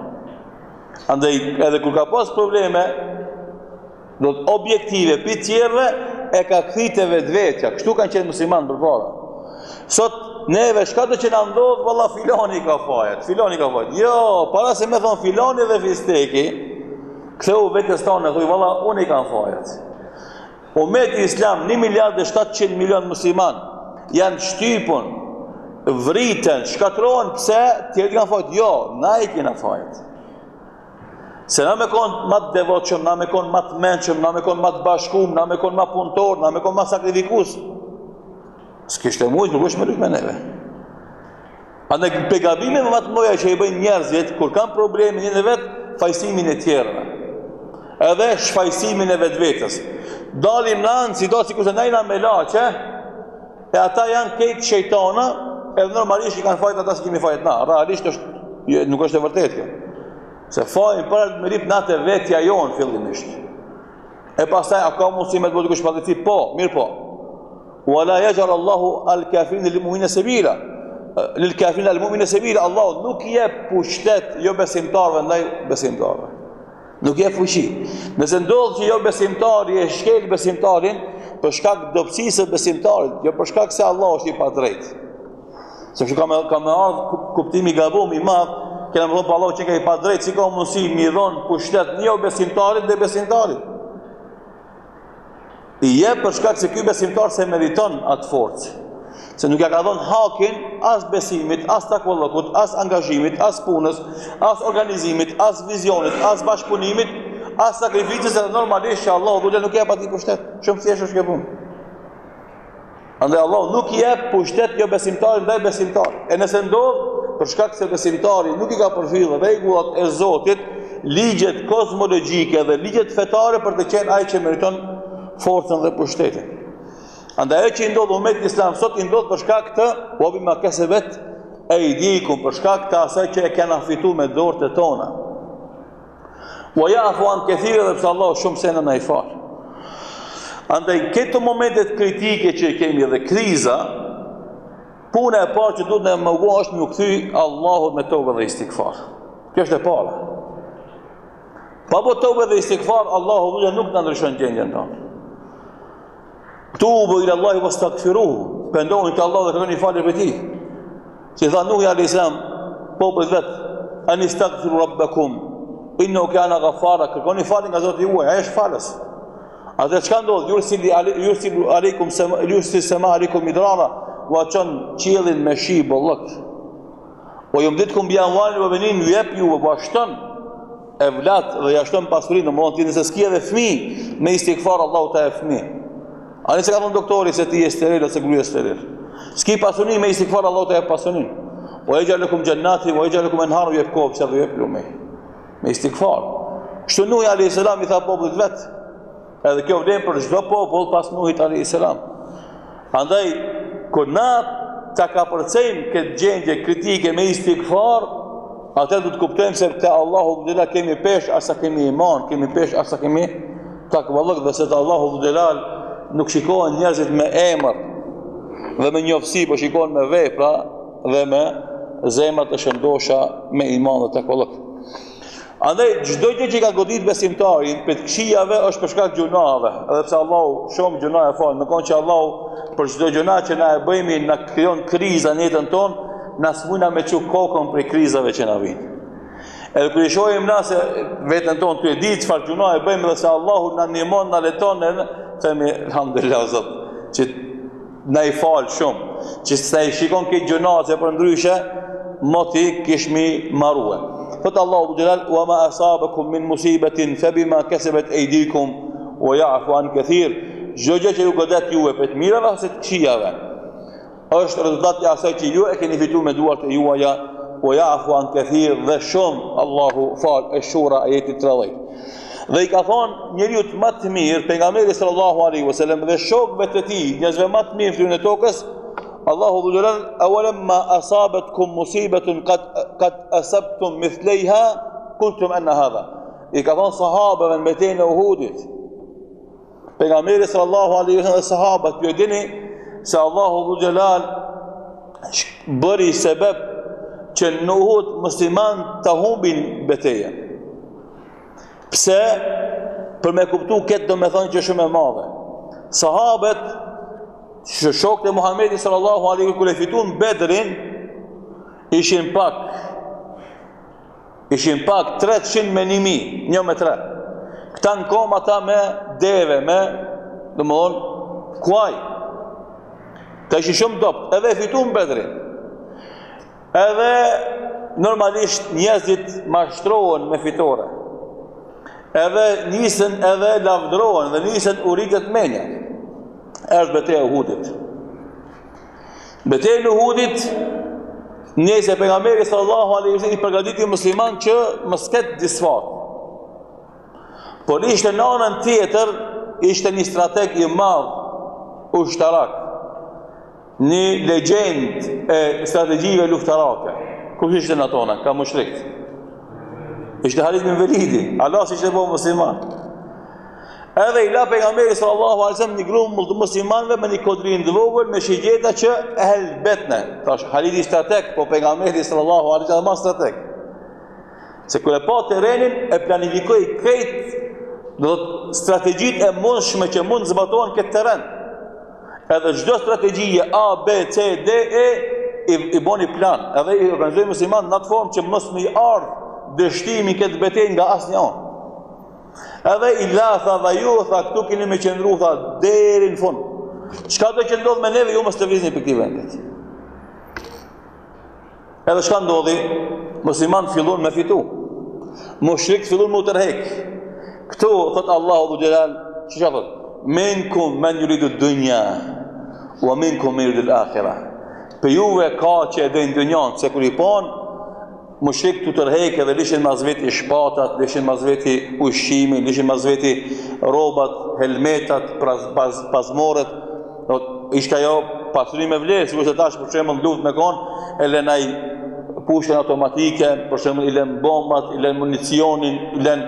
Andaj edhe kur ka pas probleme, do të objektive pi tjerve e ka kthite vetvetja. Kështu kanë qenë muslimanë përpara. Sot neve shka do që na ndodh, valla filani ka fajet, filani ka fajet. Jo, para se me thonë filani dhe fisteki, ktheu vetes tonë, thuj valla unë i kam fajet. Ummeti Islam 1.700.000.000 musliman janë shtypun, vriten, shkatrohen, pse tjerë kanë fajet? Jo, na i kena fajet. Se na me konë ma të devotshëm, na me konë ma të menqëm, na me konë ma të bashkum, na me konë ma punëtor, na me konë ma sakrifikus. S'kishte mujtë, nuk është me rrit me neve. A në pegabime më të mdoja që i bëjnë njerëzit, kur kanë probleme një në vetë, fajsimin e tjerëve. Edhe shfajsimin e vetë vetës. Dalim nanë, si do si kurse najna me laqe, e ata janë kejtë shejtana, edhe normalisht i kanë fajt ata si kemi fajt na. Realisht nuk është e vërtet kjo. Se fajnë për me rip natë e vetja jonë fillimisht. E pastaj, a ka mundësi me të bëtë kush padrejti? Po, mirë po. Wala yaj'al Allahu al-kafirin lil-mu'minina sabila. Lil-kafirin al-mu'minina sabila. Allahu nuk i jep pushtet jo besimtarëve ndaj besimtarëve. Nuk i jep fuqi. Nëse ndodh që jo besimtari e shkel besimtarin për shkak dobësisë së besimtarit, jo për shkak se Allahu është i padrejtë. Sepse ka me ardhur kuptimi gabum i madh, kena më thonë pa Allahu që ka i padrejtë, si ka mundësi mi dhon pushtet jo besimtarit dhe besimtarit. I jep për shkak se ky besimtar se meriton atë forcë. Se nuk ja ka dhënë hakin as besimit, as takvallokut, as angazhimit, as punës, as organizimit, as vizionit, as bashkëpunimit, as sakrificës, edhe normalisht që Allahu dhule nuk jep atij pushtet. Shumë thjesht është kjo punë. Andaj Allahu nuk jep pushtet jo besimtarit ndaj besimtarit. E nëse ndodh për shkak se besimtari nuk i ka përfillë rregullat e Zotit, ligjet kozmologjike dhe ligjet fetare për të qenë ai që meriton forcën dhe pushtetin. Andaj ajo që i ndodh ummetit Islam sot i ndodh për shkak të wabi ma kasabet aydikum, për shkak të asaj që e kena fituar me dorët e tona. Wa ya'fu an kathir, dhe pse Allahu shumë sena na i fal. Andaj këto momentet kritike që kemi dhe kriza, puna e parë që duhet të mëgua është me u kthy Allahut me tobe dhe istighfar. Kjo është e para. Pa bo tobe dhe istighfar, Allahu nuk na ndryshon gjendjen tonë. Tubu ila Allahi wastaghfiruhu, pendohuni te Allahu dhe kërkoni falje për tij. Si tha Nuhi alayhis salam, popullit vet, anistaghfiru rabbakum innahu kana ghaffara, kërkoni falje nga Zoti juaj, ai është falës. Atë çka ndodh? Yursilu alaykum sama alaykum midrara, wa çon qiellin me shi bollok. O yumditkum bi amwalin wa banin, jep ju bashton evlat dhe jashton pasurinë, domethënë ti nëse s'ke edhe fëmijë, me istighfar Allahu ta jep fëmijë. A nëse ka thënë doktori se ti je steril ose gruaja steril. S'ki pasuni me istighfar Allahu ta jep pasunin. Wa yaj'al lakum jannati wa yaj'al lakum anhar, jep kohë çfarë jep lumej. Me istighfar. Kështu Nuhi alayhis salam i tha popullit vet. Edhe kjo vlen për çdo popull pas Nuhit alayhis salam. Andaj kur na ta kapërcejmë këtë gjendje kritike me istighfar, atë do të kuptojmë se te Allahu dhe kemi pesh asa kemi iman, kemi pesh asa kemi takvallok, dhe se te Allahu dhe nuk shikohen njerëzit me emër dhe me njoftësi, po shikohen me vepra dhe me zemra të shëndosha me iman dhe takvallok. Andaj çdo gjë që ka godit besimtarin për të këqijave është për shkak gjunave, edhe pse Allahu shumë gjuna e fal, më kon që Allahu për çdo gjuna që na e bëjmë na krijon kriza në jetën tonë, na smujna me çu kokën për krizave që na vijnë. Edhe kur i shohim na se veten tonë ty e di çfarë gjuna e bëjmë dhe se Allahu na ndihmon, na leton, themi alhamdulillah Zot, që na i fal shumë, që sa i shikon këtë gjuna se për ndryshe moti kishmi marrue. Thot Allahu Jellal, wa ma asabakum min musibatin fabima kasabat aydikum wa ya'fu an kathir. Çdo gjë që ju godet juve për të mirave ose të këqijave është rezultati i asaj që ju e keni fituar me duart e juaja, wa ya'fu an kathir, dhe shumë Allahu fal. Ash-Shura ajeti 30. Dhe i ka thonë njeriu më të mirë pejgamberi sallallahu alaihi wasallam dhe shokëve të tij, njerëzve më të mirë në tokës, Allahu dhulal awalamma asabatkum musibatun qad asabtum mithlaiha qultum anna hadha. I ka thonë sahabëve në betejën e Uhudit, pejgamberi sallallahu alaihi wasallam dhe sahabët, ju dini se Allahu dhulal bëri sebeb që në Uhud musliman të humbin betejën. Pse? Për me kuptu këtë do me thonë që shumë e madhe. Sahabët shokët e Muhamedit sallallahu alaihi kur e fituan Bedrin, ishin pak 300 me 1000, 1 me 3. Këta në kom ata me deve, me kuaj. Ka ishin shumë dopt, edhe e fituan Bedrin. Edhe normalisht njerëzit mashtrohen me fitore. Edhe nisën edhe lavdrohen, dhe nisën uritet menja. Erdhë betejë e Uhudit. Betejë e Uhudit, njëse pejgamberi sallallahu alaihi wasallam i përgatiti musliman që mos ketë disfat. Por ishte në anën tjetër, ishte një strateg i madh ushtarak, një legjend e strategjive luftarake. Kush ishte në tona? Ka mushrik. Ishte Halid bin Velidi, Allah si ishte po musliman. Edhe i la pejgamberi sallallahu alaihi wasallam një grup muslimanëve me një kodrin të vogël me shigjeta që e helbetne. Tash Halidi strateg, po pejgamberi sallallahu alaihi wasallam ma strateg. Se kur e pa terrenin e planifikoi krejt do të strategjitë e mundshme që mund zbatohen këtë terren. Edhe çdo strategjie A, B, C, D, E i boni plan. Edhe i organizoi muslimanët në atë formë që mos më i ardh dështimi këtë betejë nga asnjë anë. Edhe i la tha dhe ju, tha këtu keni me qëndru, tha deri në fund. Çka do që ndodh me neve, ju mos të vizni për këtij vendit. Edhe çka ndodhi? Musliman fillon me fitu. Mushrik fillon me u tërhek. Këtu thot Allahu dhu Gjelal, që thot? Minkum men yuridu dunya, wa minkum men yuridu al-akhirah. Për juve ka që e dojnë dynjan, se kur i pan, mushrik të tërheke dhe lishin mas veti shpatat, lishin mas veti ushqimi, lishin mas veti robat, helmetat, pazmoret. Ishka jo pasuri me vlerë, si kështë tash për shembull luft me konë, e lenaj pushten automatike, për shembull i len bombat, i len municionin, i len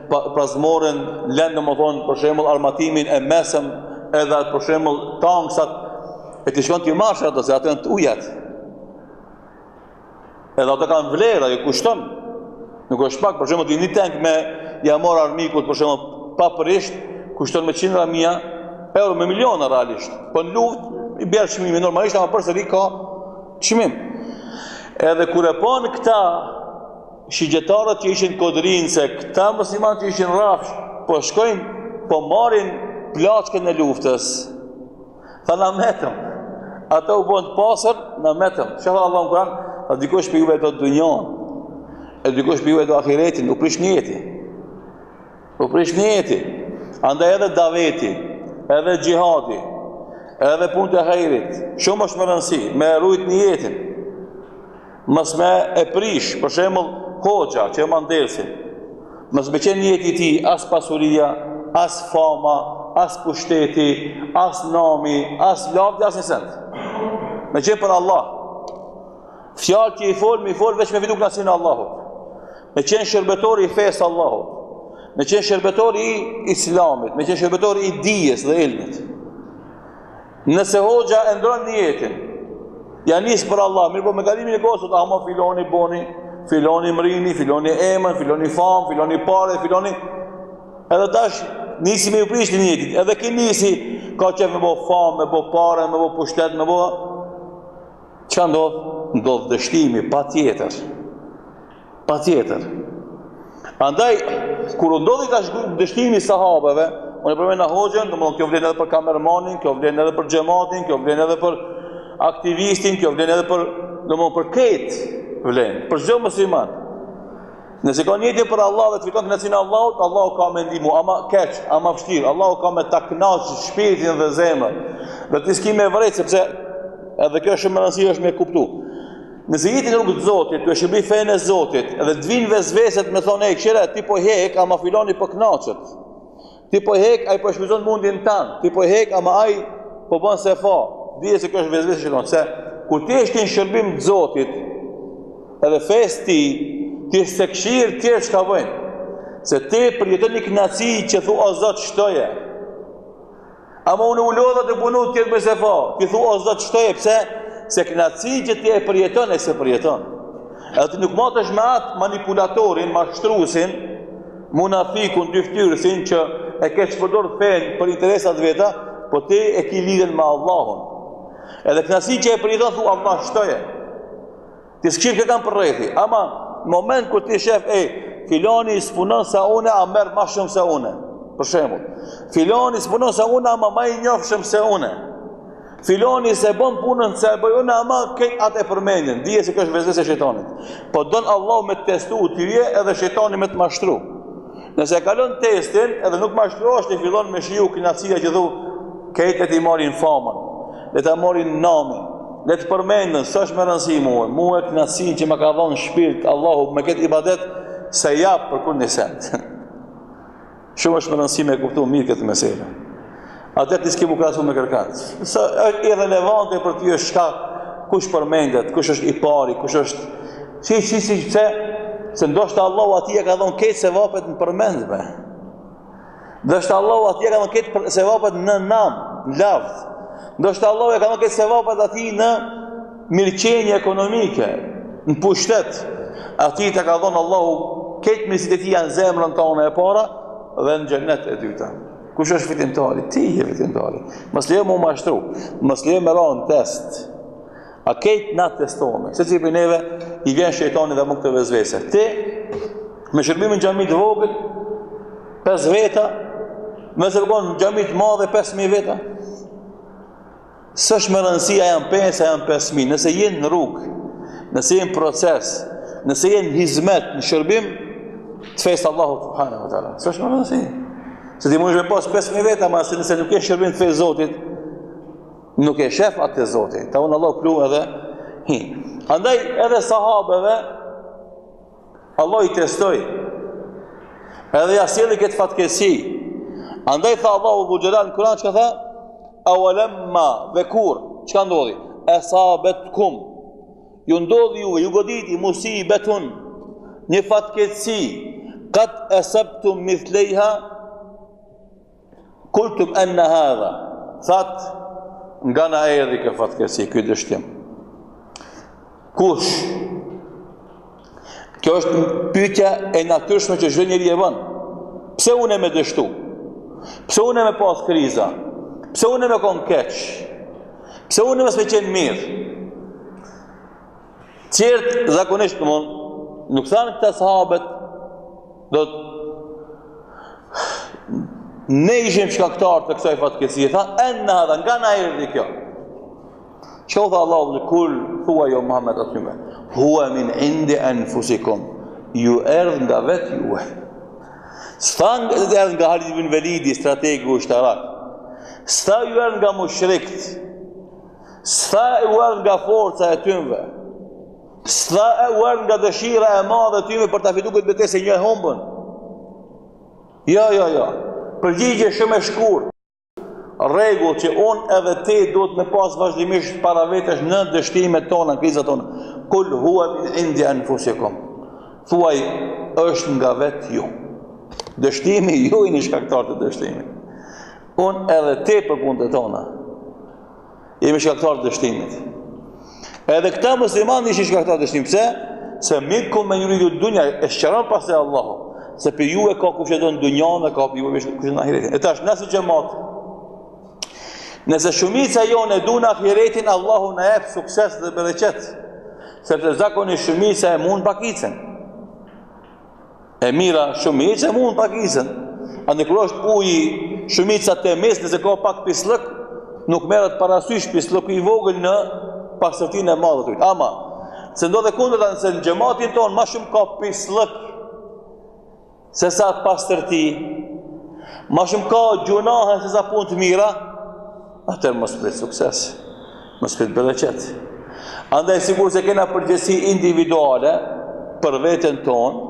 pazmoren, len në më thonë për shembull armatimin e mesëm, edhe për shembull tanksat, e të shkon të i marshë ato, se ato janë të ujat. Edhe ato kanë vlerë, ajo kushton. Nuk është pak, për shembull, një tank me jamor armikut, për shembull, papërisht, kushton me 100.000 euro, me miliona realisht. Po në luftë i bjerë çmimi normalisht, ama përsëri ka çmim. Edhe kur e panë këta shigjetarët që ishin kodrinë, se këta muslimanë që ishin rrafsh, po shkojnë, po marrin plaçkën e luftës. Tha na metëm. Ata u bën të pasër, na metëm. Çfarë Allahu në Kur'an? A dikush për juve do të dunjan, e dikush për juve do ahiretin, u prish njeti. U prish njeti. Andaj edhe daveti, edhe gjihadi, edhe punë të hajrit, shumë është më rëndësi, me rujt njetin. Mos me e prish, për shembull hoxha që e mandelsin. Mos me qenë njeti ti, as pasuria, as fama, as pushteti, as nami, as lavdi, as një send. Me qenë për Allah. Fjalë që i fol veç me fitu knasinë Allahut. Me qenë shërbetori i fesë Allahut. Me qenë shërbetori i Islamit. Me qenë shërbetori i dijes dhe ilmit. Nëse hoxha e ndron njetin, ja nis për Allah, mirë po me kalimin e kohës, ama filoni boni, filoni mrini, filoni emën, filoni fam, filoni pare, filoni. Edhe tash nisi me u prishti njetit. Edhe ki nisi ka qef me bo fam, me bo pare, me bo pushtet, me bo. Çka ndodh? Ndodh dështimi, pa tjetër. Pa tjetër. Andaj, kur ndodhi tash dështimi sahabeve, unë e përmend në hoxhën, domethënë kjo vlen edhe për kameramanin, kjo vlen edhe për xhamatin, kjo vlen edhe për aktivistin, kjo vlen edhe për, domethënë për këtë vlen, për çdo musliman. Nëse ka njëti për Allah dhe të fiton kënaqësinë e Allahut, Allahu ka me ndihmu, ama keq, ama vështirë, Allahu ka me ta kënaqë shpirtin dhe zemrën. Dhe ti s'ki me vërejt, sepse edhe kjo është më rëndësishme është me kuptu. Nëse jeti në rrugë të Zotit, tu e shërbi fenë e Zotit, edhe të vinë vezveset me thonë, këshire, ti po hek, ama filoni po kënaqet. Ti po hek, ai po shpëton mundin tanë. Ti po hek, ama ai po bën se fa. Dije se kjo është vezvese shikon, se kur ti je në shërbim të Zotit, edhe fesë ti se këshirë tjerë çka bëjnë. Se ti përjeton një kënaqësi që thu o Zot shtoje. Ama unë u lodha të punu tjetë me se fa. Ti thu o Zot shtoje, pse? Se kënaqësi që ti e përjeton e se përjeton. Edhe ti nuk matesh me atë manipulatorin, mashtrusin, munafikun, dyftyrësin që e ke shpërdor fenë për interesat veta, po po ti e ki lidhen me Allahun. Edhe knasi që e përjeton, thu Allah shtoje. Ti s'kishir kë kam për rrethi, ama në moment kur ti shef, filani s'punon sa une, a merr ma shumë se une. Për shembull, filani s'punon sa une, ama ma i njofshëm se une. Filani se bën punën se e bëj une, ama këtë atë e përmendin. Dije se kjo është vezvese e shejtanit. Po don Allah me të testu tyje edhe shejtani me të mashtru. Nëse kalon testin edhe nuk mashtrohesh, ti fillon me shiu kënaqësia që thu, këtë ti marrin famën, le ta marrin namin, le të përmendën, s'është më rëndësi mua e kënaqësinë që më ka dhënë shpirt Allahu me këtë ibadet se jap për kur një sent. Shumë është më rëndësi me kuptu mirë këtë meselë. Atë ti s'ke bukrasu me kërkat. Sa është irrelevante për ty është shka kush përmendet, kush është i pari, kush është se ndoshta Allahu atij e ka dhënë këtë sevapet në përmendje. Ndoshta Allahu atij e ka dhënë këtë sevapet në nam, në lavd. Ndoshta Allahu e ka dhënë këtë sevapet atij në mirëqenie ekonomike, në pushtet. Atij të ka dhënë Allahu këtë mirësitë e tij janë zemrën tonë e para dhe në xhenet e dyta. Kush është fitimtari? Ti je fitimtari. Mos lejo më mashtru, mos lejo më ran test. A këtë na testohme. Se që i për neve, i vjen shejtani dhe më këtë vezvese. Ti, me shërbimin gjamit vogël, 5 veta, me zërgon gjamit madhe 5.000 veta. S'është më rëndësia janë 5, a janë 5.000. Nëse jenë në rrugë, nëse jenë proces, nëse jenë hizmet, në shërbim, të fejsë Allahu Subhanehu wa ta'ala. S'është më rëndësia. Se ti mund me pas 5.000 veta, ma se nëse nuk e shërbim të fejsë Zotit, nuk e shef atë të Zotit. Ta unë Allah plu edhe hi. Andaj edhe sahabeve Allah i testoj. Edhe jasili këtë fatkesi. Andaj tha Allahu Dhu Gjelal në Kur'an që ka tha awalamma dhe kur. Që ka ndodhi? Asabetkum. Ju ndodhi juve, ju goditi musibetun. Një fatkesi. Kat asabtum mithlejha. Kultum enna hadha. Thatë nga na erdhi kë fatkesi, ky dështim. Kush? Kjo është pyetja e natyrshme që çdo njeri e bën. Pse unë me dështu? Pse unë me pas kriza? Pse unë me kon keq? Pse unë me qenë mirë? Qert zakonisht nuk thanë këta sahabët do të ne ishim shkaktar të kësaj fatkesie, tha, enna hadha, nga na erdhi kjo. Që u tha Allahu, kul, thua jo Muhammed atyme, hua min indi anfusikum, ju erdh nga vetë juve. S'tha erdh nga Halid ibn Velidi, strategi ushtarak. S'tha ju erdh nga mushrikt. S'tha ju erdh nga forca e tyme. S'tha ju erdh nga dëshira e madhe tyme për ta fituar këtë betejë një humbën. Jo. Përgjigje shumë e shkurt. Rregull që unë edhe ti duhet me pas vazhdimisht para vetesh në dështimet tona, në krizat tona. Kul huwa min indi anfusikum. Thuaj është nga vetë ju. Dështimi ju i një shkaktar të dështimit. Unë edhe ti për punët tona jemi shkaktar të dështimit. Edhe këta musliman ishin shkaktar të dështimit. Pse? Se minkum men yuridu dunya, e shqaron pas e Allahu. Se për ju e ka kush e do në dunjan dhe ka për ju e kush e në ahiretin. E tash, nëse gjemat, nëse shumica jo në du në ahiretin, Allahu në jep sukses dhe bereqet. Sepse zakoni shumica e mund pakicën. E mira shumica e mund pakicën. A në kërë është uji shumica të mes, nëse ka pak pislëk, nuk merët parasysh pislëk i vogël në pasërtin e madhe të ujtë. Ama, se ndo dhe kundër, nëse në gjematin tonë ma shumë ka pislëk, se sa pastërti, ma shumë ka gjunahe se sa punë të mira, atër më sprit sukses, më sprit bereqet. Andaj sigur se kena përgjësi individuale për veten tonë,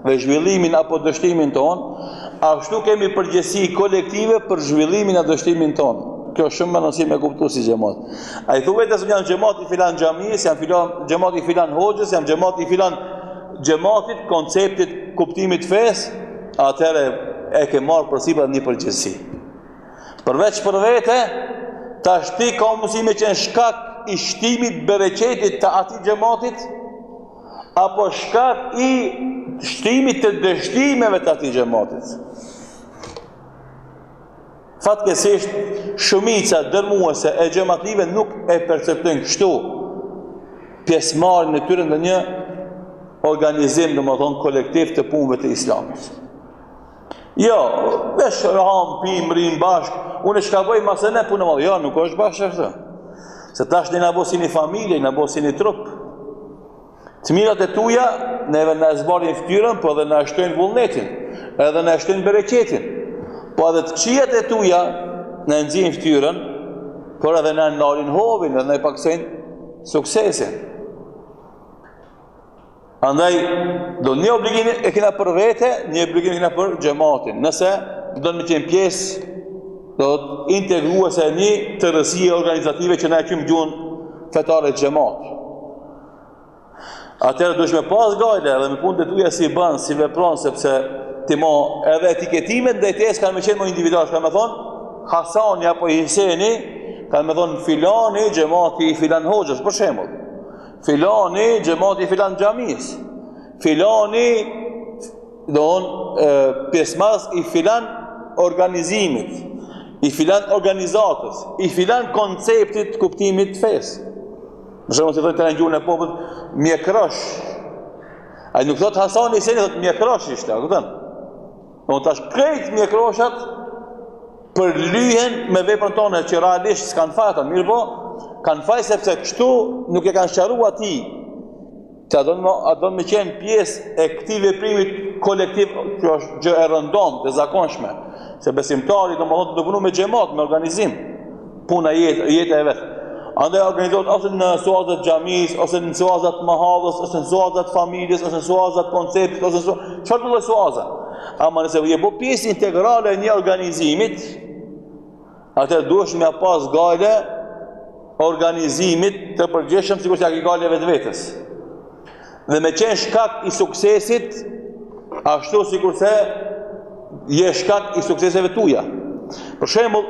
dhe zhvillimin apo dështimin tonë, ashtu kemi përgjësi kolektive për zhvillimin e dështimin tonë. Kjo shumë më nësi me kuptu si gjemat. A i thuvet e së janë gjemat i filan gjamiës, janë gjemat i filan hoxhës, janë gjemat i filan gjematit, konceptit, kuptimit fes, atëre e ke marrë përsipat një përgjithësi. Përveç për vete, ta shti ka mësime që në shkak i shtimit bereqetit të ati gjematit, apo shkak i shtimit të dështimeve të ati gjematit. Fatkeqësisht shumica dërmuese e xhamatlive nuk e perceptojnë kështu pjesëmarrjen e tyre në një organizim, domethënë kolektiv të punëve të Islamit. Jo, vesh ram, pim, rrim bashk, unë çka bëj masë ne punë madhe. Jo, nuk është bashkë ashtu. Se tash ne na bosi një familje, na bosi një trup. Të mirat e tuja, neve na zbarin fytyrën, po edhe na shtojnë vullnetin, edhe na shtojnë bereqetin. Po edhe të këqijat e tuja na nxjin fytyrën, por edhe na ndalin hovin, edhe na paksojnë suksesin. Andaj, do një obligim e kena për vete, një obligim e kena për xhamatin. Nëse do të qenë pjesë, do të integruese një tërësie organizative që na e qymë gjuhën fetare të xhamat. Atëherë duhet me pas gajle edhe me punët e tuja si bën, si vepron, sepse ti mo edhe etiketimet ndajtes kanë me qenë më individual, kanë me thonë Hasani apo Hiseni, kanë me thonë filani xhamati i filan hoxhës, për shembull. Filani xhamati i filan xhamis. Filani pjesëmarrës i filan organizimit, i filan organizatës, i filan konceptit kuptimit të fesë. Për shembull, si thonë të në gjuhën e popullit, mjekrosh. Ai nuk thot Hasani Hiseni, thot mjekrosh ishte, a kupton? Do tash krejt mjekroshat për lyhen me veprën tonë që realisht s'kan faj ata, mirë po, kanë faj sepse kështu nuk e kanë sqaruar atij. Që a do me qenë pjesë e këtij veprimit kolektiv, që është gjë e rëndomt, e zakonshme. Se besimtari do më thotë të punu me xhamat, me organizim, puna jeta e vetë. Andaj organizohet ose në suazat xhamis, ose në suazat mahallës, ose në suazat familjes, ose në suazat konceptit, ose në çfarë do të suaza. Ama nëse je bo pjesë integrale e një organizimit, atëherë duhesh me pas gale organizimit të përgjithshëm sikur se ka gale vetvetes. Dhe me qenë shkak i suksesit, ashtu sikur se je shkak i sukseseve tuja. Për shembull,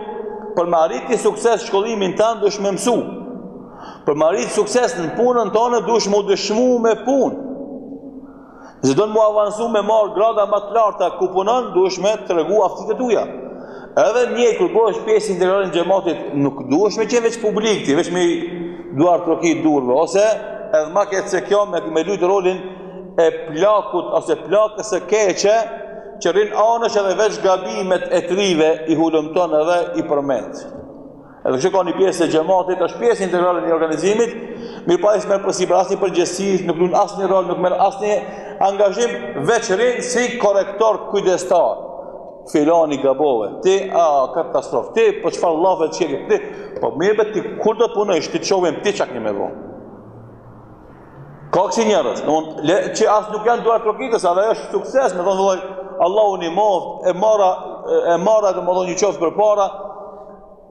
për me arriti sukses shkollimin tanë duhesh me mësu. Për me arriti sukses në punën tonë duhesh me dëshmu me punë. Nëse do të mu avansu me marrë grada më të larta ku punon, duhesh me tregu aftësitë tuja. Edhe njëjtë kur bëhesh pjesë integrale në xhamatit, nuk duhesh me qenë veç publik ti, veç me duar trokit durve, ose edhe ma këtë se kjo me lujtë rolin e plakut ose plakës e keqe që rinë anësh edhe veç gabimet e trive i hulumton edhe i përmend. Edhe që ka një pjesë e xhamatit, është pjesë integrale një organizimit, mirë pa isë merë përsipër asë një përgjësis, nuk lunë asë një rol, nuk merë asë një angazhim, veç rinë si korektor kujdestar. Filani gabove, ti, katastrofë, ti, po çfarë llafe të qekë, ti, po mirë ti, kur do të punojsh, ti të qovim, ti çak një me vo. Ka kësi njerës, që asë nuk janë duar trokitës, edhe është sukses, me thonë, Allahun i moft, e mara dhe më thonë një qoftë për para,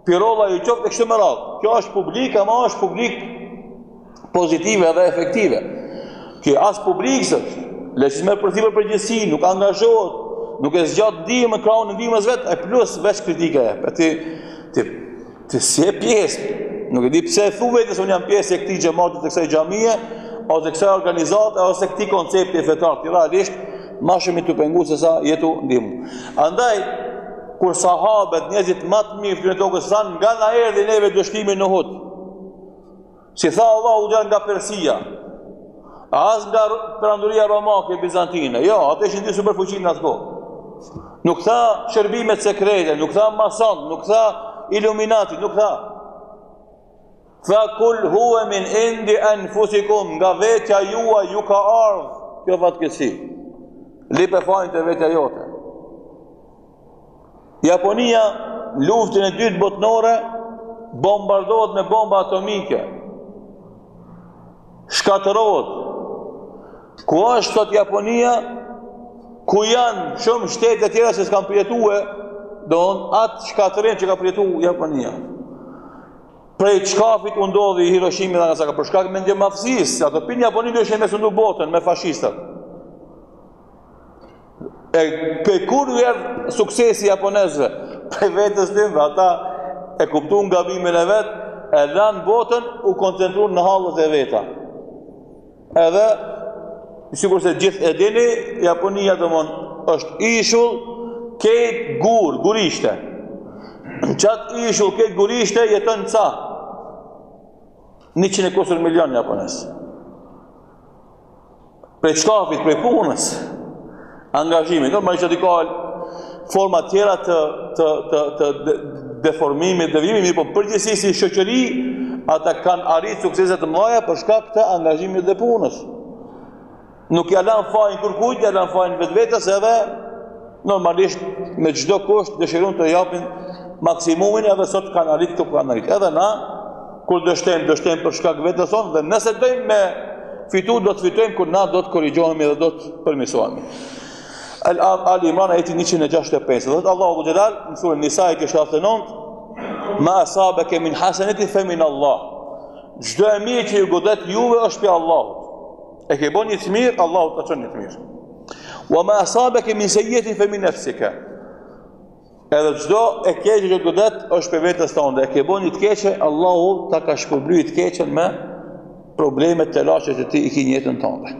pirolla ju qoftë e kështë më radhë. Kjo është publik, ama është publik pozitive dhe efektive. Kjo asë publikës, leqës me përthipër përgjësi, nuk angazhohet, nuk e zgjatë ndihmë në krahun e ndihmës vetë, e plus veç kritike e. Ti si e pjesë, nuk e di pse e thu vetë se unë jam pjesë e këtij xhamatit të kësaj xhamie, ose kësaj organizate, ose këtij koncepti fetar. Ti realisht ma shumë të pengu se sa jetu ndihmë. Andaj, kur sahabët, njerëzit më të mirë në tokës thanë, nga na erdhi neve dështimi në Uhud. Si tha Allahu gjatë nga Persia, as nga perandoria romake bizantine. Jo, ato ishin dy superfuqinë në atë kohë. Nuk tha shërbimet sekrete, nuk tha mason, nuk tha iluminati, nuk tha. Tha kul huwa min indi anfusikum, nga vetja juaj ju ka ardhur kjo fatkeqësi. Lipe fajnë të vetja jote. Japonia, luftën e dytë botnore, bombardohet me bomba atomike. Shkatërohet. Ku është sot Japonia, ku janë shumë shtete tjera se s'kan përjetue, atë shkatërim që ka përjetu Japonia. Prej çkafit u ndodhi Hiroshima dhe Nagasaki, për shkak mendje madhësisë, ato pinë Japoni do ishin me sundu botën me fashistët. E kur vjen suksesi japonezëve, prej vetës tyre, ata e kuptuan gabimin e vet, e lanë botën, u koncentruan në hallët e veta. Edhe sikur se gjithë e dini, Japonia domon është ishull, ketë gurishte. Në qatë ishull këtë gurishte jetën ca 100 milion japones. Prej shkafit, prej punës, angazhimit. Normal që t'i ka forma tjera të deformimit, devrimit, po përgjithësi si shoqëri, ata kanë arritë sukseset të mëdha për shkak të angazhimit dhe punës. Nuk ja lan fajin kërkujt, ja lan fajin vetvetes, edhe normalisht me çdo kusht dëshirojnë të japin maksimumin, edhe sot kanë arritë këtu ku kanë arritë. Edhe na, kur dështojmë për shkak vetes son, dhe nëse dojmë me fitu, do të fitojmë, kur na do të korrigjohemi dhe do të përmirësohemi. Ali Imran ajeti 165. Dhe Allahu Xhelal në surën Nisa e 79, ma asabeke min hasanati fa min Allah. Çdo e mirë që ju godet juve është prej Allahut. E ke bën një të mirë, Allahu ta çon një të mirë. Wa ma asabeke min sayyi'atin fa min nafsika. Edhe çdo e keqe që godet është për vetes tënde. E ke bën një të keqe, Allahu ta ka shpërblyer të keqen me problemet të lashët që ti i ki njëtën tënde.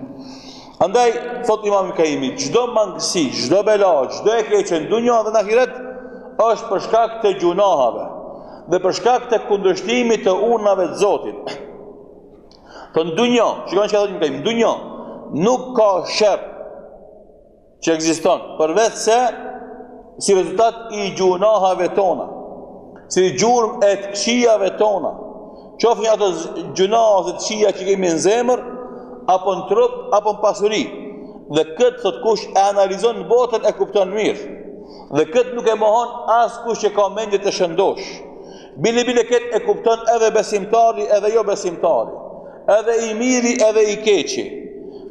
Andaj, thot Imam Kemi, çdo mangësi, çdo bela, çdo e keqe në dunja dhe në ahiret është për shkak të gjunahave dhe për shkak të kundërshtimit të urnave të Zotit. Të në dunja, shikon që ka thot Imam Kemi, në dunja nuk ka sherr që ekziston përveç se si rezultat i gjunahave tona, si gjurmë e të këqijave tona, qofnë ato gjunahë të këqija që kemi në zemër, apo në trup, apo në pasuri. Dhe këtë thot kush e analizon në botën e kupton mirë. Dhe këtë nuk e mohon as kush që ka mendje të shëndosh. Bile këtë e kupton edhe besimtari, edhe jo besimtari. Edhe i miri, edhe i keqi.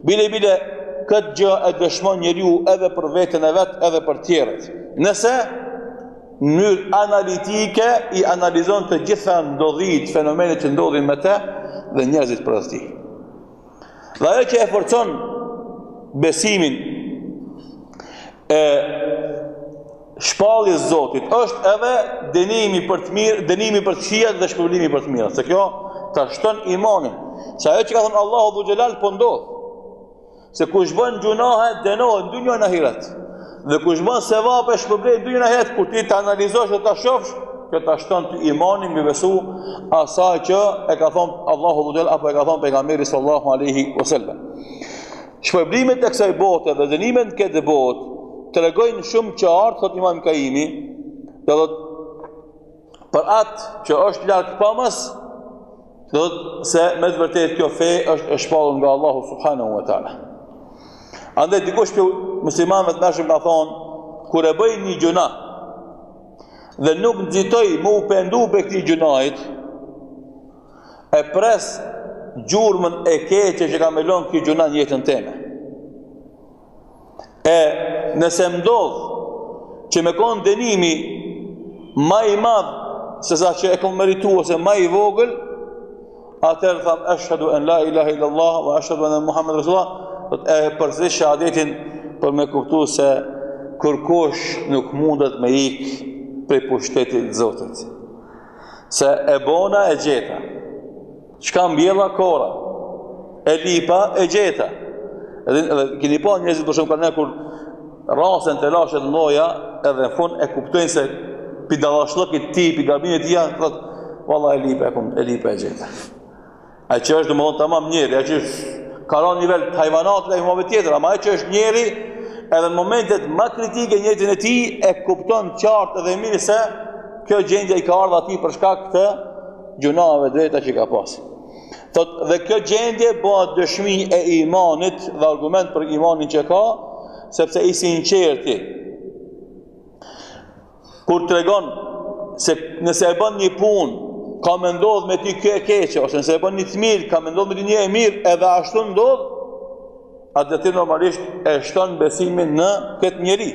Bile këtë gjë e dëshmon njeriu edhe për veten e vet, edhe për tjerët. Nëse në mënyrë analitike i analizon të gjitha ndodhit, fenomenet që ndodhin me te dhe njerëzit për ti. Dhe ajo që e forcon besimin e shpalljes Zotit është edhe dënimi për të mirë, dënimi për të këqijat dhe shpërblimi për të mirë. Se kjo ta shton imanin. Se ajo që ka thënë Allahu Dhu Xhelal po ndodh. Se kush bën gjunahe dënohet në dunjën e ahiret. Dhe kush bën sevap e shpërblet në dunjën e ahiret, kur ti ta analizosh dhe ta shohësh, kjo ta shton ty imanin mbi besu asaj që e ka thënë Allahu Dhu Xhelal apo e ka thënë pejgamberi sallallahu alaihi wasallam. Shpërblimet e kësaj bote dhe dënimet në këtë botë tregojnë shumë qartë, thot Imam Kaimi, do thot për atë që është larg pamës, do thot se me të vërtetë kjo fe është e shpallur nga Allahu Subhanehu wa taala. Andaj dikush për muslimanëve të mëshëm ka thonë, kur e bëj një gjuna dhe nuk nxitoj më u pendu për këtij gjunait, e pres gjurmën e keqe që ka me lënë këtij gjuna në jetën time. E nëse ndodh që me konë dënimi ma i madh se sa që e kom meritu ose ma i vogël, atëherë tham ashhadu an la ilaha illallah wa ashhadu anna Muhammed Rasulullah, e përsëris shahadetin për me kuptu se kërkosh nuk mundet me ik prej pushtetit të Zotit. Se e bona e gjeta, çka mbjella kora, e lipa e gjeta. Edhe keni pa njerëzit për shumë kanë kur rasen të lashet mloja, edhe në fund e kuptojnë se pi dallashlëkit ti, pi gabimit tia, thotë, valla e lipa e gjeta. A që është domethënë tamam njeri, a që ka rënë nivel të hajvanatit e humave tjetër, ama që është njeri, edhe në momentet më kritike njëtin e ti, e kupton qartë edhe mirë se kjo gjendje i ka ardhur atij për shkak të gjunave drejta që ka pasur. Thot, dhe kjo gjendje bëhet dëshmi e imanit dhe argument për imanin që ka, sepse i sinqerti kur tregon se nëse e bën një punë ka me ndodh me ty kjo e keqe, ose nëse e bën një të mirë ka me ndodh me ty një e mirë, edhe ashtu ndodh, atë ti normalisht e shton besimin në këtë njeri.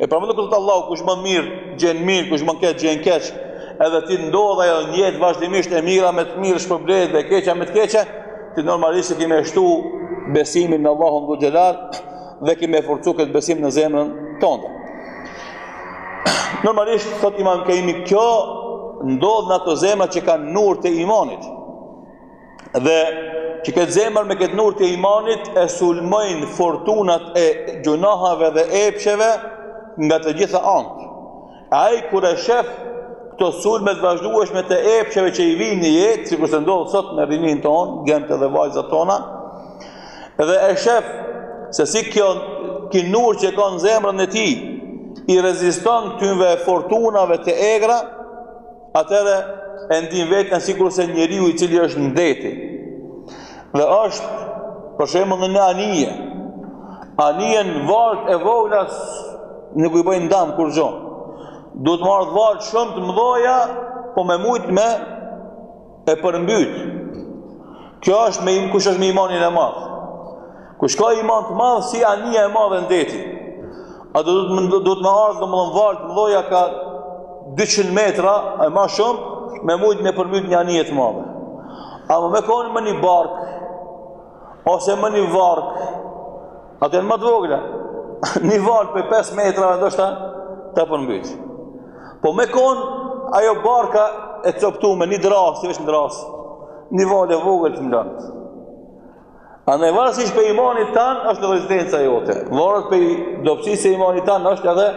E përmendon këtë Allahu, kush bën mirë gjen mirë, kush bën keq gjen keq, edhe ti ndodh ajo në jetë vazhdimisht e mira me të mirë shpërblet dhe e keqja me të keqe, ti normalisht ke më shtu besimin në Allahun Dhu Xhelal dhe ke më forcu këtë besim në zemrën tënde. Normalisht thot Imam Kaimi, kjo ndodh në ato zemra që kanë nur të imanit. Dhe që këtë zemër me këtë nur të imanit e sulmojnë fortunat e gjunahave dhe epsheve nga të gjitha anët. Ai kur e shef këto sulme të vazhdueshme të epsheve që i vinë në jetë, sikur se ndodh sot me rinin tonë, gjemtë dhe vajzat tona, dhe e shef se si kjo kinur që ka në zemrën e tij i reziston këtyve fortunave të egra, atëre e ndin vetën sikur se njeriu i cili është ndeti. Dhe është, për shembull, në anije. Anijen varët e vogla nuk i bëjnë dam kur gjo. Duhet marrë varët shumë të mëdhoja, po me mujt me e përmbyt. Kjo është kush është me imanin e madh. Kush ka iman të madh si anija e madhe ndeti. A duhet me ardhë domethënë varë të mëdhoja ka 200 metra e ma shumë me mujt me përmbyt një anije të madhe. Ama me konë më një bark ose më një vark, atë janë më të vogla. Një vark për 5 metra ndoshta ta përmbyt. Po me konë ajo barka e coptuar një dras, si veç një dras, një valë e vogël të mlanë. Andaj varësisht për imanit tanë është rezistenca jote. Varët për dobësisë e imanit tanë është edhe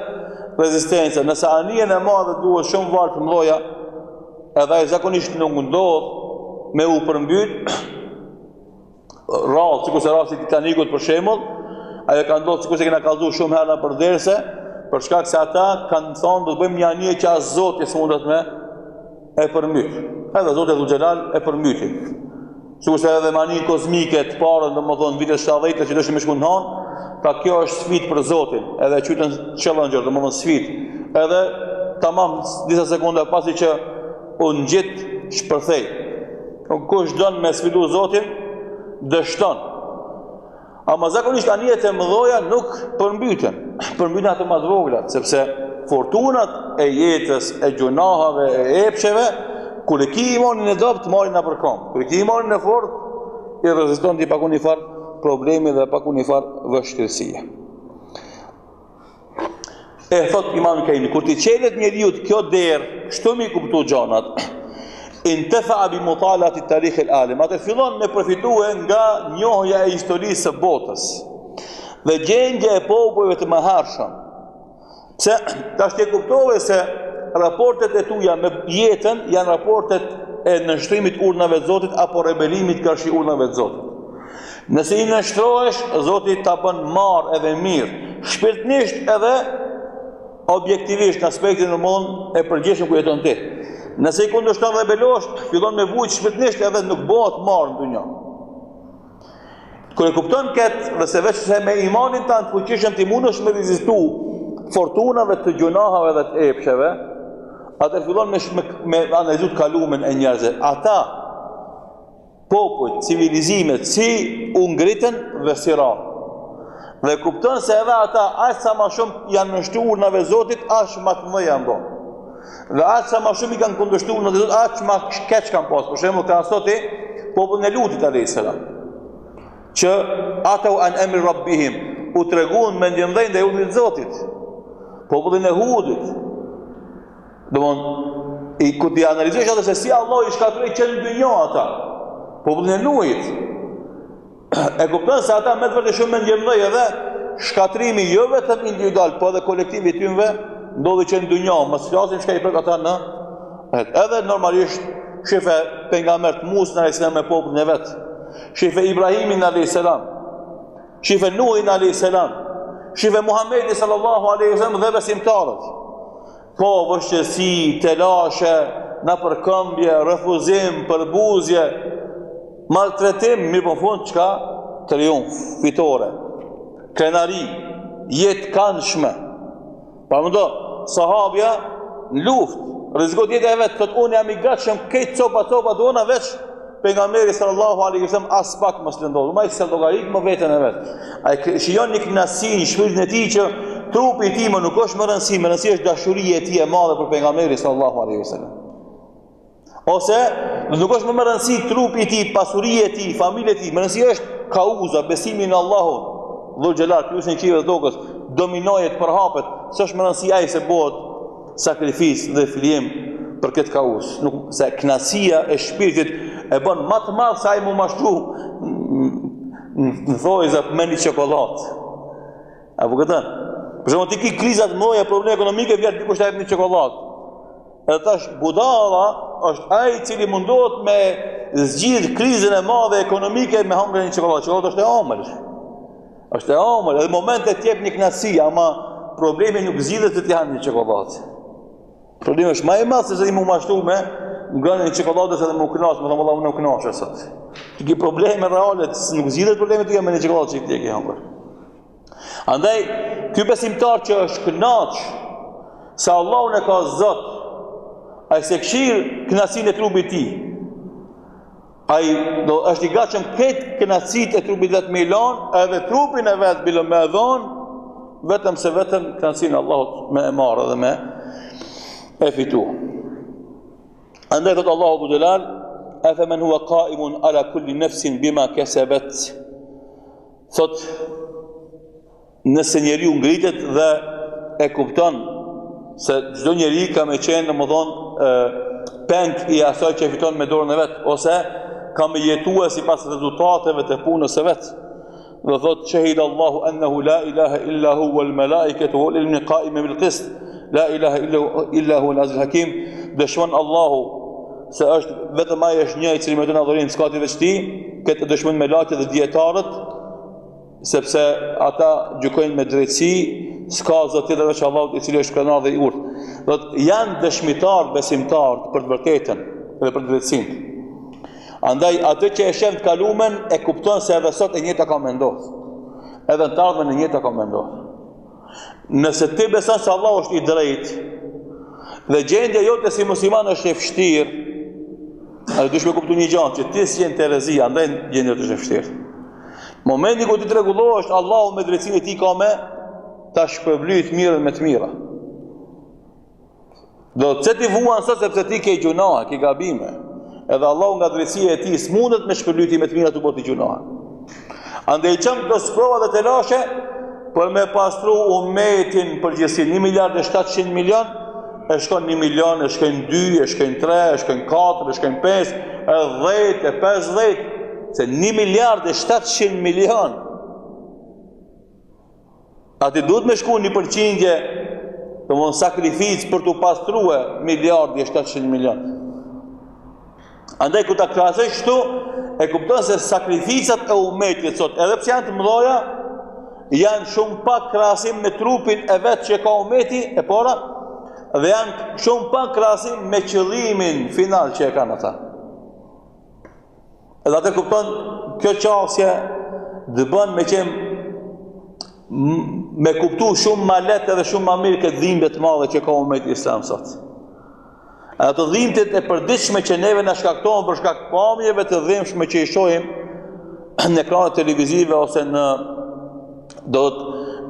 rezistenca. Nëse anijen e madhe duhet shumë varë të mdoja, edhe e zakonisht nuk ndodh me u përmbyt, rrallë, sikur se rasti Titanikut për shembull, ajo ka ndodhur sikur se kena kallëzu shumë herë për derse, për shkak se ata kanë thonë do të bëjmë një anije që as Zoti s'mundet me e përmbyt. Edhe Zoti Dhul Xhelal e përmbyti. Sikur se edhe mani kozmike të parën, domethënë vitet 70 që dëshim me shkuën han, pra kjo është sfidë për Zotin, edhe qytën Challenger, domethënë sfidë. Edhe tamam disa sekonda pasi që u ngjit shpërthej. Kush don me sfidu Zotin, dështon. Ama zakonisht anijet e mëdhoja nuk përmbyten. Përmbyten ato më të vogla, sepse fortunat e jetës, e gjunahave, e epsheve, kur e ki imanin e dopt, marrin në përkom. Kur e ki imanin e fort, i reziston t'i paku një farë problemi dhe paku një farë vështirësie. E thot Imam Kemi, kur t'i qelet njeriut kjo derë, shtu mi kuptu gjanat, intefa bi mutalat i tarikh el alim, atë fillon me përfitue nga njohja e historisë së botës dhe gjendje e popujve të mëhershëm. Pse tash t'e kuptove se raportet e tuja me jetën janë raportet e nështrimit urnave të Zotit apo rebelimit kërshi urnave të Zotit. Nëse i nështrohesh, Zotit ta bën marë edhe mirë, shpirtnisht edhe objektivisht në aspektin në mund e përgjeshëm ku jeton ti. Nëse i kundërshton rebelosh, fillon me vujt shpirtnisht edhe nuk bëhet marë në dunja. Kër e kupton këtë dhe se veç se me imanin tanë të fuqishëm ti mundesh me rezistu fortunave të gjunahave dhe të epsheve, atër fillon me analizu të kalumen e njerëzve. Ata, popujt, civilizimet, si u ngritën dhe si ra. Dhe kupton se edhe ata, aq sa ma shumë janë nështu urnave Zotit, aq ma të mëdha janë bo. Dhe aq sa ma shumë i kanë kundërshtu urnave Zotit, aq ma keq kanë pas. Për shembull, ka soti popullin e Lutit a.s. që ata u an emri Rabbihim, u treguan me ndjemdhënë dhe urdhit Zotit. Popullin e Hudit, ku t'i analizosh atë se si Allah i shkatroi që në dynjo ata, popullin e Nuhit, e kupton se ata me të vërtetë shumë me ndjemdhej edhe shkatrimi jo vetëm individual, po edhe kolektivi i tyre ndodhi që në dynjo, mos flasim çka i prek ata në edhe normalisht shefe pejgambert Musa alayhis salam me popullin e vet, shefe Ibrahimin alayhis salam, shefe Nuhin alayhis salam, shefe Muhamedi sallallahu alaihi wasallam dhe besimtarët. Po, vështirësi, telashe, në përkëmbje, refuzim, përbuzje, maltretim, mirë po fund, qka? Triumf, fitore, krenari, jetë këndshme. Pra më do, sahabja në luft, rrezikot jetë e vetë, thot unë jam i gatshëm, këtë copa do në veç, pejgamberi sallallahu alaihi wasallam as pak mos lëndodh, ma i se llogarit më veten e vetë. Ai shijon një kënaqësi në shpirtin e tij që trupi i tij më nuk është më rëndësi, më rëndësi është dashuria e tij e madhe për pejgamberin sallallahu alaihi wasallam. Ose nuk është më rëndësi trupi i tij, pasuria e tij, familja e tij, më rëndësi është kauza, besimi në Allahun. Dhul Xhelal, kryusin e qiellit dhe tokës, dominohet, përhapet, s'është më rëndësi ai se bëhet sakrificë dhe filim për këtë kauzë. Nuk se kënaqësia e shpirtit e bën më të madh se ai më mashtru në thojza me një çokoladë. Apo këtë? Për shembull ti ke krizat mëdha, probleme ekonomike, vjen dikush ta jep një çokoladë. Edhe tash budalla është ai i cili mundohet me zgjidh krizën e madhe ekonomike me hangren një çokoladë. Çokolada është e ëmbël. Është e ëmbël, edhe në momente të jep një kënaqësi, ama problemi nuk zgjidhet se ti han një çokoladë. Problemi është më i madh se sa i mu mashtu me ngrënien e çokoladës edhe më kënaq, më thonë valla unë nuk kënaqesh sot. Ti ke probleme reale, nuk zgjidhet problemi ti me një çokoladë që ti e ke hangër. Andaj ky besimtar që është kënaq se Allahun e ka Zot, ai se këshir kënaqësinë e trupit ti. Ai do është i gatshëm këtë kënaqësitë e trupit vetë me lan, edhe trupin e vet bilo me dhon, vetëm se vetëm kënaqësinë e Allahut me e marrë dhe me e fitu. Andaj thot Allahu Jalal, afaman huwa qa'imun ala kulli nafsin bima kasabat. Thot nëse njeriu ngritet dhe e kupton se çdo njeri ka me qenë domethënë peng i asaj që fiton me dorën e vet, ose ka me jetua sipas rezultateve të punës së vet. Dhe thot shahida Allahu annahu la ilaha illa huwa al malaikatu wal ilmu qa'iman bil qist. La ilaha illa huwa al aziz hakim. Dëshmon Allahu se është vetëm ai është një i cili më don adhurim s'ka ti veç ti, këtë dëshmon me lajtë dhe dietarët, sepse ata gjykojnë me drejtësi, s'ka zot tjetër veç Allahut i cili është krenar dhe i urtë. Do të janë dëshmitar, besimtar për të vërtetën dhe për drejtësinë. Andaj atë që e shef të kalumen e kupton se edhe sot e njëjta ka me ndodhur. Edhe në të ardhmen e njëjta ka me ndodhur. Nëse ti beson se Allahu është i drejtë dhe gjendja jote si musliman është e vështirë, atë duhet të kuptoj një gjë që ti si në terezi, andaj gjendja jote është e vështirë. Momenti ku ti rregullohesh, Allahu me drejtsinë e tij ka me ta shpërblyj të mirën me të mira. Do të ti vuan sot sepse ti ke gjuna, ke gabime. Edhe Allahu nga drejtësia e tij s'mundet me shpërblyti me të mira të bëti gjuna. Andaj çam do sprova dhe të lashe për me pastru umetin përgjithësi 1 miliard e 700 milion, e shkon 1 milion, e shkon 2, e shkon 3, e shkon 4, e shkon 5, e 10, e 50, se 1 miliard e 700 milion. Ati duhet me shku një përqindje, të mund sakrificë për të pastruhe 1 miliard e 700 milion. Andaj ku ta krasoj shtu, e kupton se sakrificat e umetit sot, edhe pse janë të mëdha, janë shumë pak krahasim me trupin e vet që ka umeti e para, dhe janë shumë pak krahasim me qëllimin final që e kanë ata. Edhe atë kupton kjo qasje dhe bën me kuptu shumë ma letë edhe shumë ma mirë këtë dhimbje të madhe që ka umeti islam sot. Ato dhimbjet e përditshme që neve na shkaktojnë për shkak pamjeve të dhimbshme që i shohim në ekranet televizive ose në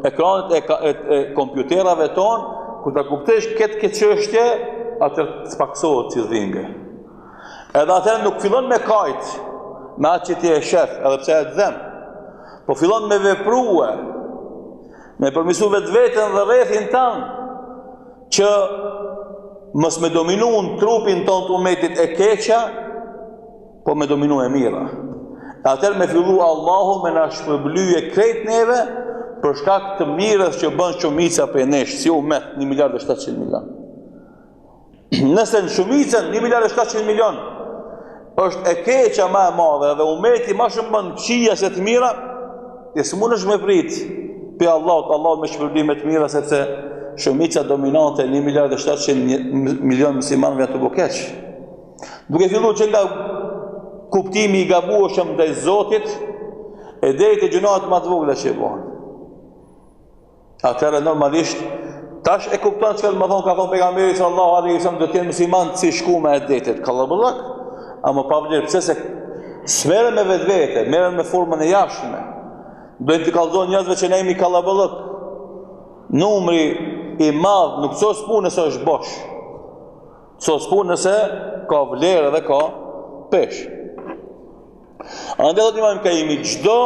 ekranet e kompjuterave tonë, kur ta kuptesh këtë çështje, atë spaksohet si dhimbje. Edhe atë nuk fillon me kajt, me atë që ti e shef, edhe pse e dhem, po fillon me veprue, me përmisu vetveten dhe rrethin tanë, që mos me dominu në trupin tonë të umetit e keqa, po me dominu e mira. Atër me fillu Allahu me na shpërblyje krejt neve për shkak të mirës që bën shumica për nesh, si umet 1 miliard e 700 milion. Nëse në shumicën 1 miliard e 700 milion është e keqa ma e madhe dhe umeti ma shumë bën qia se të mira, e së mund është me prit për Allahut me shpërblyje të mira, sepse shumica dominante 1 miliard e 700 milion muslimanëve janë të bukeq. Duke fillu që nga kuptimi i gabueshëm ndaj Zotit, e deri te gjunahet më të vogla që e bën. Atëherë normalisht tash e kupton çka do të thonë ka thonë pejgamberi sallallahu alaihi wasallam do të jenë musliman si shkume e detit, kallabëllak, ama pa vlerë pse se smerren me vetvete, merren me formën e jashtme. Do të kallzon njerëzve që ne jemi kallabëllak. Numri i madh nuk sos punë se është bosh. Sos punë se ka vlerë dhe ka pesh. Andaj do të imam kemi çdo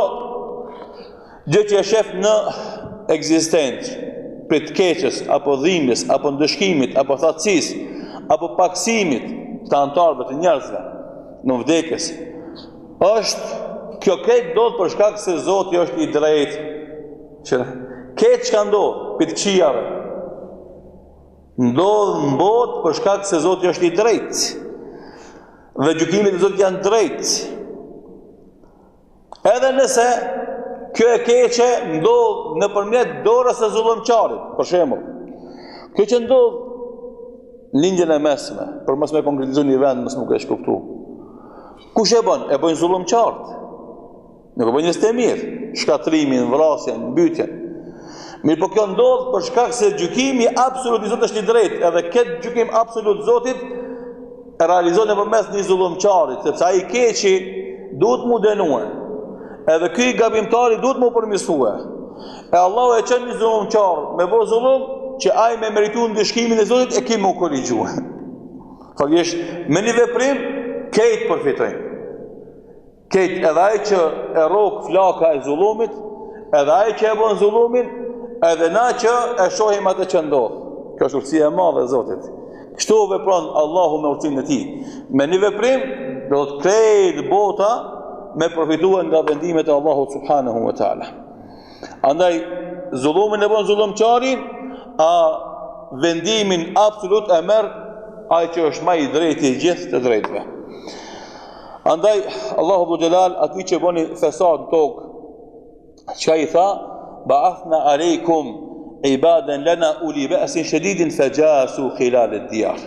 gjë që e shef në ekzistencë, për të keqës, apo dhimbjes, apo ndëshkimit, apo thatësisë, apo paksimit të antarëve të njerëzve në vdekjes, është kjo këtë do të për shkak se Zoti është i drejtë, që këtë që ka ndodhë, për të këqijave. ndodh në botë për shkak se Zoti është i drejtë. Dhe gjykimet e Zotit janë drejt. Edhe nëse kjo e keqe ndodh nëpërmjet dorës së zullumçarit, për shembull. Kjo që ndodh në lindjen e mesme, për mos me konkretizuar një vend, mos më kesh kuptuar. Kush e bën? E bëjnë zullumçart. Nuk e bëjnë njerëz të mirë, shkatrimin, vrasjen, mbytjen. Mirë, po kjo ndodh për shkak se gjykimi absolut i Zotit është i drejtë, edhe këtë gjykim absolut Zotit e realizon nëpërmes një zullumçarit, sepse ai i keqi duhet mu dënuar. Edhe ky gabimtari duhet mu përmirësue. E Allahu e çon një zullumçar me bë zullum që ai me merituar ndëshkimin e Zotit e kimi u korrigjua. Faktikisht me një veprim këtë përfitojnë. Këtë edhe ai që e rrok flaka e zullumit, edhe ai që e bën zullumin, edhe na që e shohim atë që ndodh. Kjo është urtësia e madhe e Zotit. Kështu vepron Allahu me urtësinë e tij. Me një veprim do të krejt bota me përfituar nga vendimet e Allahut Subhanehu wa taala. Andaj zullumin e bën zullumçari, a vendimin absolut e merr ai që është më i drejtë i gjithë të drejtëve. Andaj Allahu Dhu Xhelal atij që bëni fesad në tokë, çka i tha? Ba'athna alejkum ibadan lana uli ba'sin shadidin fajasu khilal ad-diyar.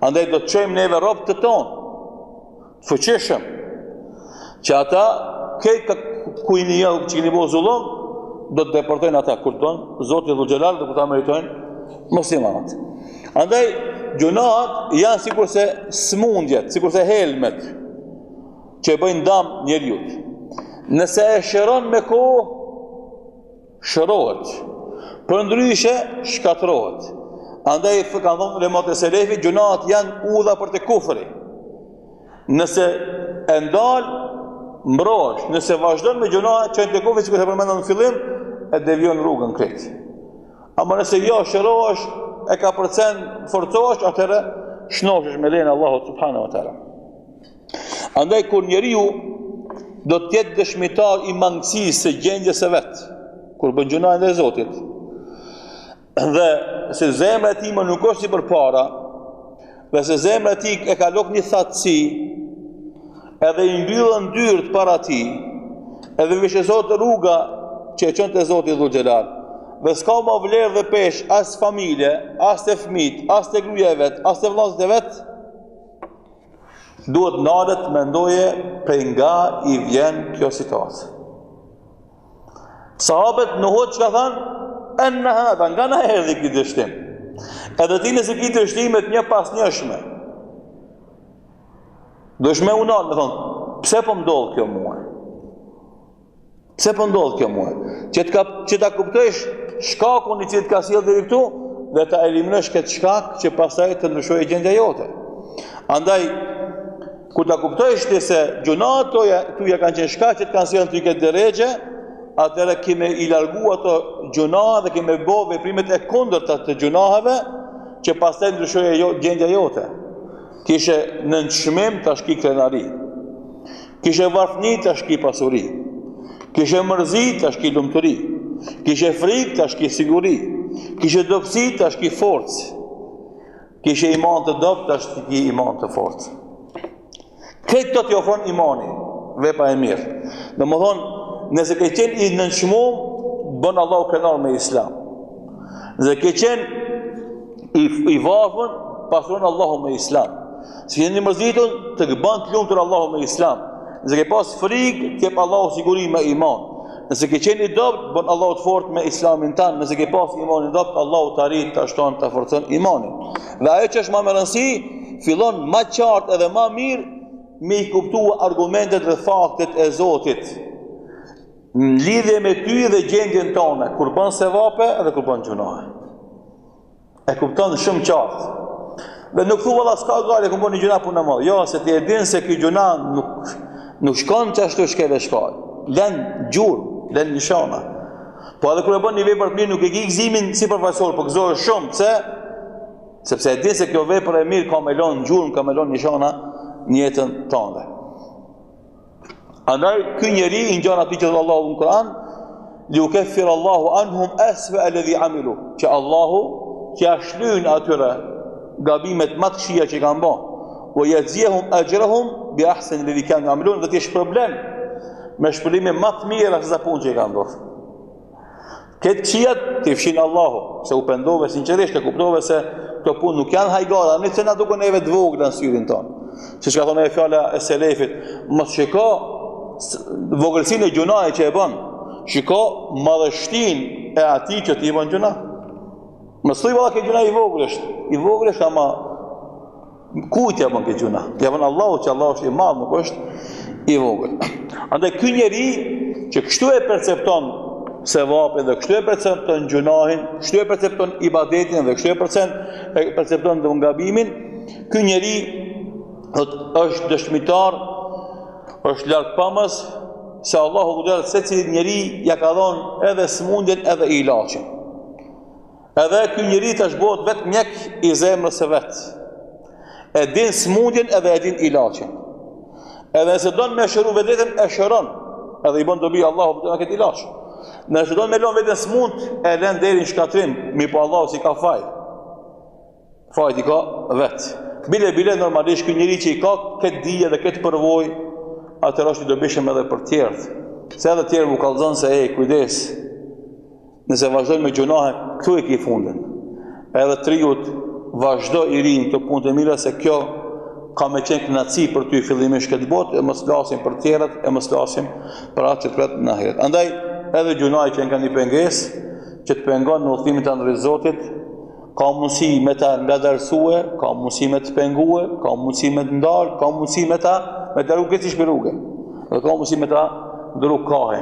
Andaj do të çojmë neve robët të tonë, të fuqishëm, që ata këtë ku i një që i një bo zullum, do të deportojnë ata kur tonë, Zoti Dhu Xhelal dhe kur ta meritojnë muslimanat. Andaj gjunahat janë sikurse smundjet, sikurse helmet që e bëjnë dam njeriu. Nëse e shëron me kohë, shërohet. Për ndryshe, shkatrohet. Andaj kanë thonë ulemat e selefit, gjunahat janë udha për të kufri. Nëse e ndal, mbrohesh. Nëse vazhdon me gjunahat, çojnë të kufri, sikur e përmendëm në fillim, e devion rrugën krejt. Ama nëse jo shërohesh, e ka përcen forcohesh, atëherë shnoshesh me lejen e Allahut Subhanehu wa taala. Andaj kur njeriu do të jetë dëshmitar i mangësisë së gjendjes së vet, kur bën gjuna ndaj Zotit, dhe se zemra e tij më nuk është si përpara, dhe se zemra e tij e ka lok një thatësi, edhe i mbyllën dyert para tij, edhe vishëzohet rruga që e çon te Zoti Dhu Xhelal, dhe s'ka më vlerë dhe pesh as familje, as te fëmijët, as te gruaja e vet, as te vëllezërit e vet, duhet nalet mendoje prej nga i vjen kjo situatë. Sahabët në Uhud çka thanë? Enna hadha, nga na erdhi ky dështim. Edhe ti nëse ki dështimet një pas njëshme, dëshme unal me thonë, pse po ndodh kjo mua? Pse po ndodh kjo mua? Që ta kuptojsh shkakun i cili të ka sjellë deri këtu dhe ta eliminosh këtë shkak që pastaj të ndryshojë gjendja jote. Andaj kur ta kuptojsh ti se gjunat tuja kanë qenë shkaq që të kanë sjellë ty këtë drejtë, atëherë kemi i largu ato gjuna dhe kemi bë veprimet e kundërta të gjunaheve që pastaj ndryshojë gjendja jote. Kishe nënçmim tash ki krenari. Kishe varfëni tash ki pasuri. Kishe mërzi tash ki lumturi. Kishe frikë tash ki siguri. Kishe dobësi tash ki forcë. Kishe iman të dobët tash ki iman të fortë. Këtë do t'i ofron imani, vepra e mirë. Domethënë, nëse ke qenë i nënçmuar, bën Allahu krenar me Islam. Nëse ke qenë i varfër, pasuron Allahu me Islam. Si jeni mërzitur, të bën të lumtur Allahu me Islam. Nëse ke pas frikë, të jep Allahu siguri me iman. Nëse ke qenë i dobët, bën Allahu të fortë me Islamin tanë. Nëse ke pas imanin dobët, Allahu të arrit, të ashton, të forcon imanin. Dhe ajo që është më me rëndësi, fillon më qartë edhe më mirë me i kuptua argumentet dhe faktet e Zotit në lidhje me ty dhe gjendjen tonë, kur bën sevape edhe kur bën gjunahe. E kupton shumë qartë. Dhe nuk thua valla s'ka gale kur bën një gjuna punë madhe. Jo, se ti e din se ky gjuna nuk shkon çashtu shkele shkoj. Lën gjurmë, lën nishana. Po edhe kur e bën një vepër të mirë nuk e ke gëzimin sipërfaqësor, po gëzohesh shumë, pse? Sepse e din se kjo vepër e mirë ka me lënë gjurmë, ka me lënë nishana në jetën tënde. Andaj ky njeri i ngjan atij që Allahu në Kur'an, li yukaffir Allahu anhum asfa alladhi amilu, që Allahu t'ja shlyn atyre gabimet më të këqija që kanë bërë, wa yajzihum ajrahum bi ahsani alladhi kanu ya'malun, dhe t'jesh problem me shpërime më të mira se sa punë që i kanë bërë. Këtë këqijat t'i fshin Allahu, se u pendove sinqerisht, e kuptove se këto punë nuk janë hajgara, në që na duken neve të vogla në syrin tonë. Siç ka thonë fjala e selefit, mos shiko vogëlsinë e gjunahit që e bën, shiko madhështinë e atij që t'i bën gjuna. Mos thuaj valla që gjuna i vogël është ama kujt ja bën këtë gjuna? Ja bën Allahu, që Allahu është i madh, nuk është i vogël. Andaj ky njeri që kështu e percepton sevapin dhe kështu e percepton gjunahin, kështu e percepton ibadetin dhe kështu e percepton dhe ngabimin, ky njeri është dëshmitar, është largpamës se Allahu Gjallë secili njeri ja ka dhënë edhe smundjen edhe ilaçin. Edhe ky njeri tash bëhet vetë mjek i zemrës së vet. E din smundjen edhe e din ilaçin. Edhe nëse don me shëru vetën e shëron, edhe i bën dobi Allahu për këtë ilaç. Nëse don me lën vetën smund, e lën deri në shkatrim, po Allahu si ka faj. Fajt i ka vet. Bile normalisht ky njeri që i ka këtë dije dhe këtë përvojë, atëherë është i dobishëm edhe për tjerët. Se edhe tjerë u kallëzon se kujdes. Nëse vazhdojnë me gjunahe, këtu e ki fundin. Edhe triut vazhdo i rinë të punë të mira, se kjo ka me qenë kënaqësi për ty fillimisht këtë botë, e mos flasim për tjerët, e mos flasim për atë që të pret në ahiret. Andaj edhe gjunahi që nga një pengesë që të pengon në udhëtimin të ndër Zotit, ka mundësi me ta ngadalësue, ka mundësi me të pengue, ka mundësi me të ndalë, ka mundësi me të rrugë këtë ishme rrugë, dhe ka mundësi me ta ndëru kahe,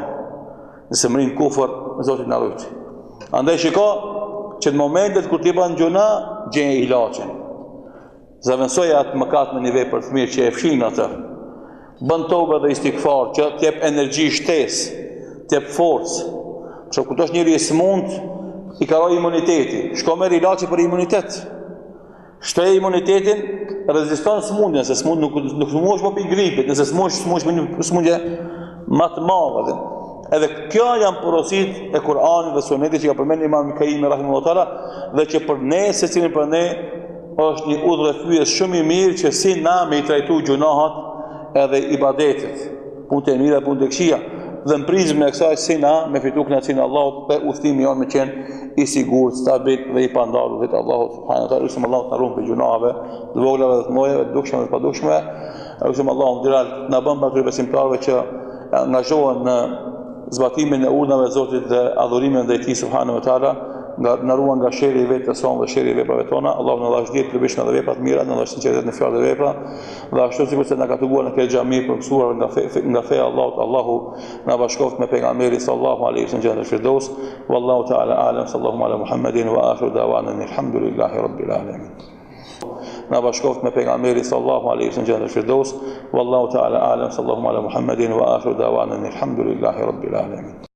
nëse më rinë kufër, Zotit në rrugë. Andaj shiko që në momentet kur t'i ban gjuna, gjenje ilaçin. Zavendësoj atë mëkat me një vepër të mirë që e fshin atë, bën tobe dhe istikfar, që t'jep energji shtesë, t'jep forcë. Që kur është njëri i smund, i ka roj imuniteti. Shko merr ilaçi për imunitet. Shtej imunitetin, reziston smundjen, se smund nuk smuhesh më pi gripit, nëse smuhesh me një smundje më të madhe. Edhe kjo janë porosit e Kur'anit dhe Sunetit që ka përmendur Imam Kemi rahimahullahu taala, dhe që për ne, secilin për ne, është një udhëfyes shumë i mirë që si na me i trajtu gjunahat edhe ibadetet, punë të mira, punë të këqija, dhe në prizmë e kësaj si na me fitu kënaqësinë e Allahut dhe udhëtimi jonë me qenë i sigurt, stabil dhe i pandarur vetë Allahut subhanahu wa taala. Lusim Allahu ta ruan për gjunave, të voglave dhe të mëdha, të dukshme dhe të padukshme. Lusim Allahun Gjallal na bën atyre besimtarëve që angazhohen në zbatimin e urdhave të Zotit dhe adhurimin ndaj Tij subhanahu wa taala, na ruan nga sherri i vetes son dhe sherri i veprave tona. Allahu na dhash ditë të bishme dhe vepra të mira, na dhash sinqeritet në fjalë dhe vepra. Dhe ashtu sikur se na ka treguar në këtë xhami për mësuar nga feja e Allahut, Allahu na bashkoft me pejgamberin sallallahu alaihi wasallam në Firdaus. Wallahu ta'ala a'lam. Sallallahu ala Muhammedin wa akhiru da'wana alhamdulillahi rabbil alamin. Na bashkoft me pejgamberin sallallahu alaihi wasallam në Firdaus. Wallahu ta'ala a'lam. Sallallahu ala Muhammedin wa akhiru da'wana alhamdulillahi rabbil alamin.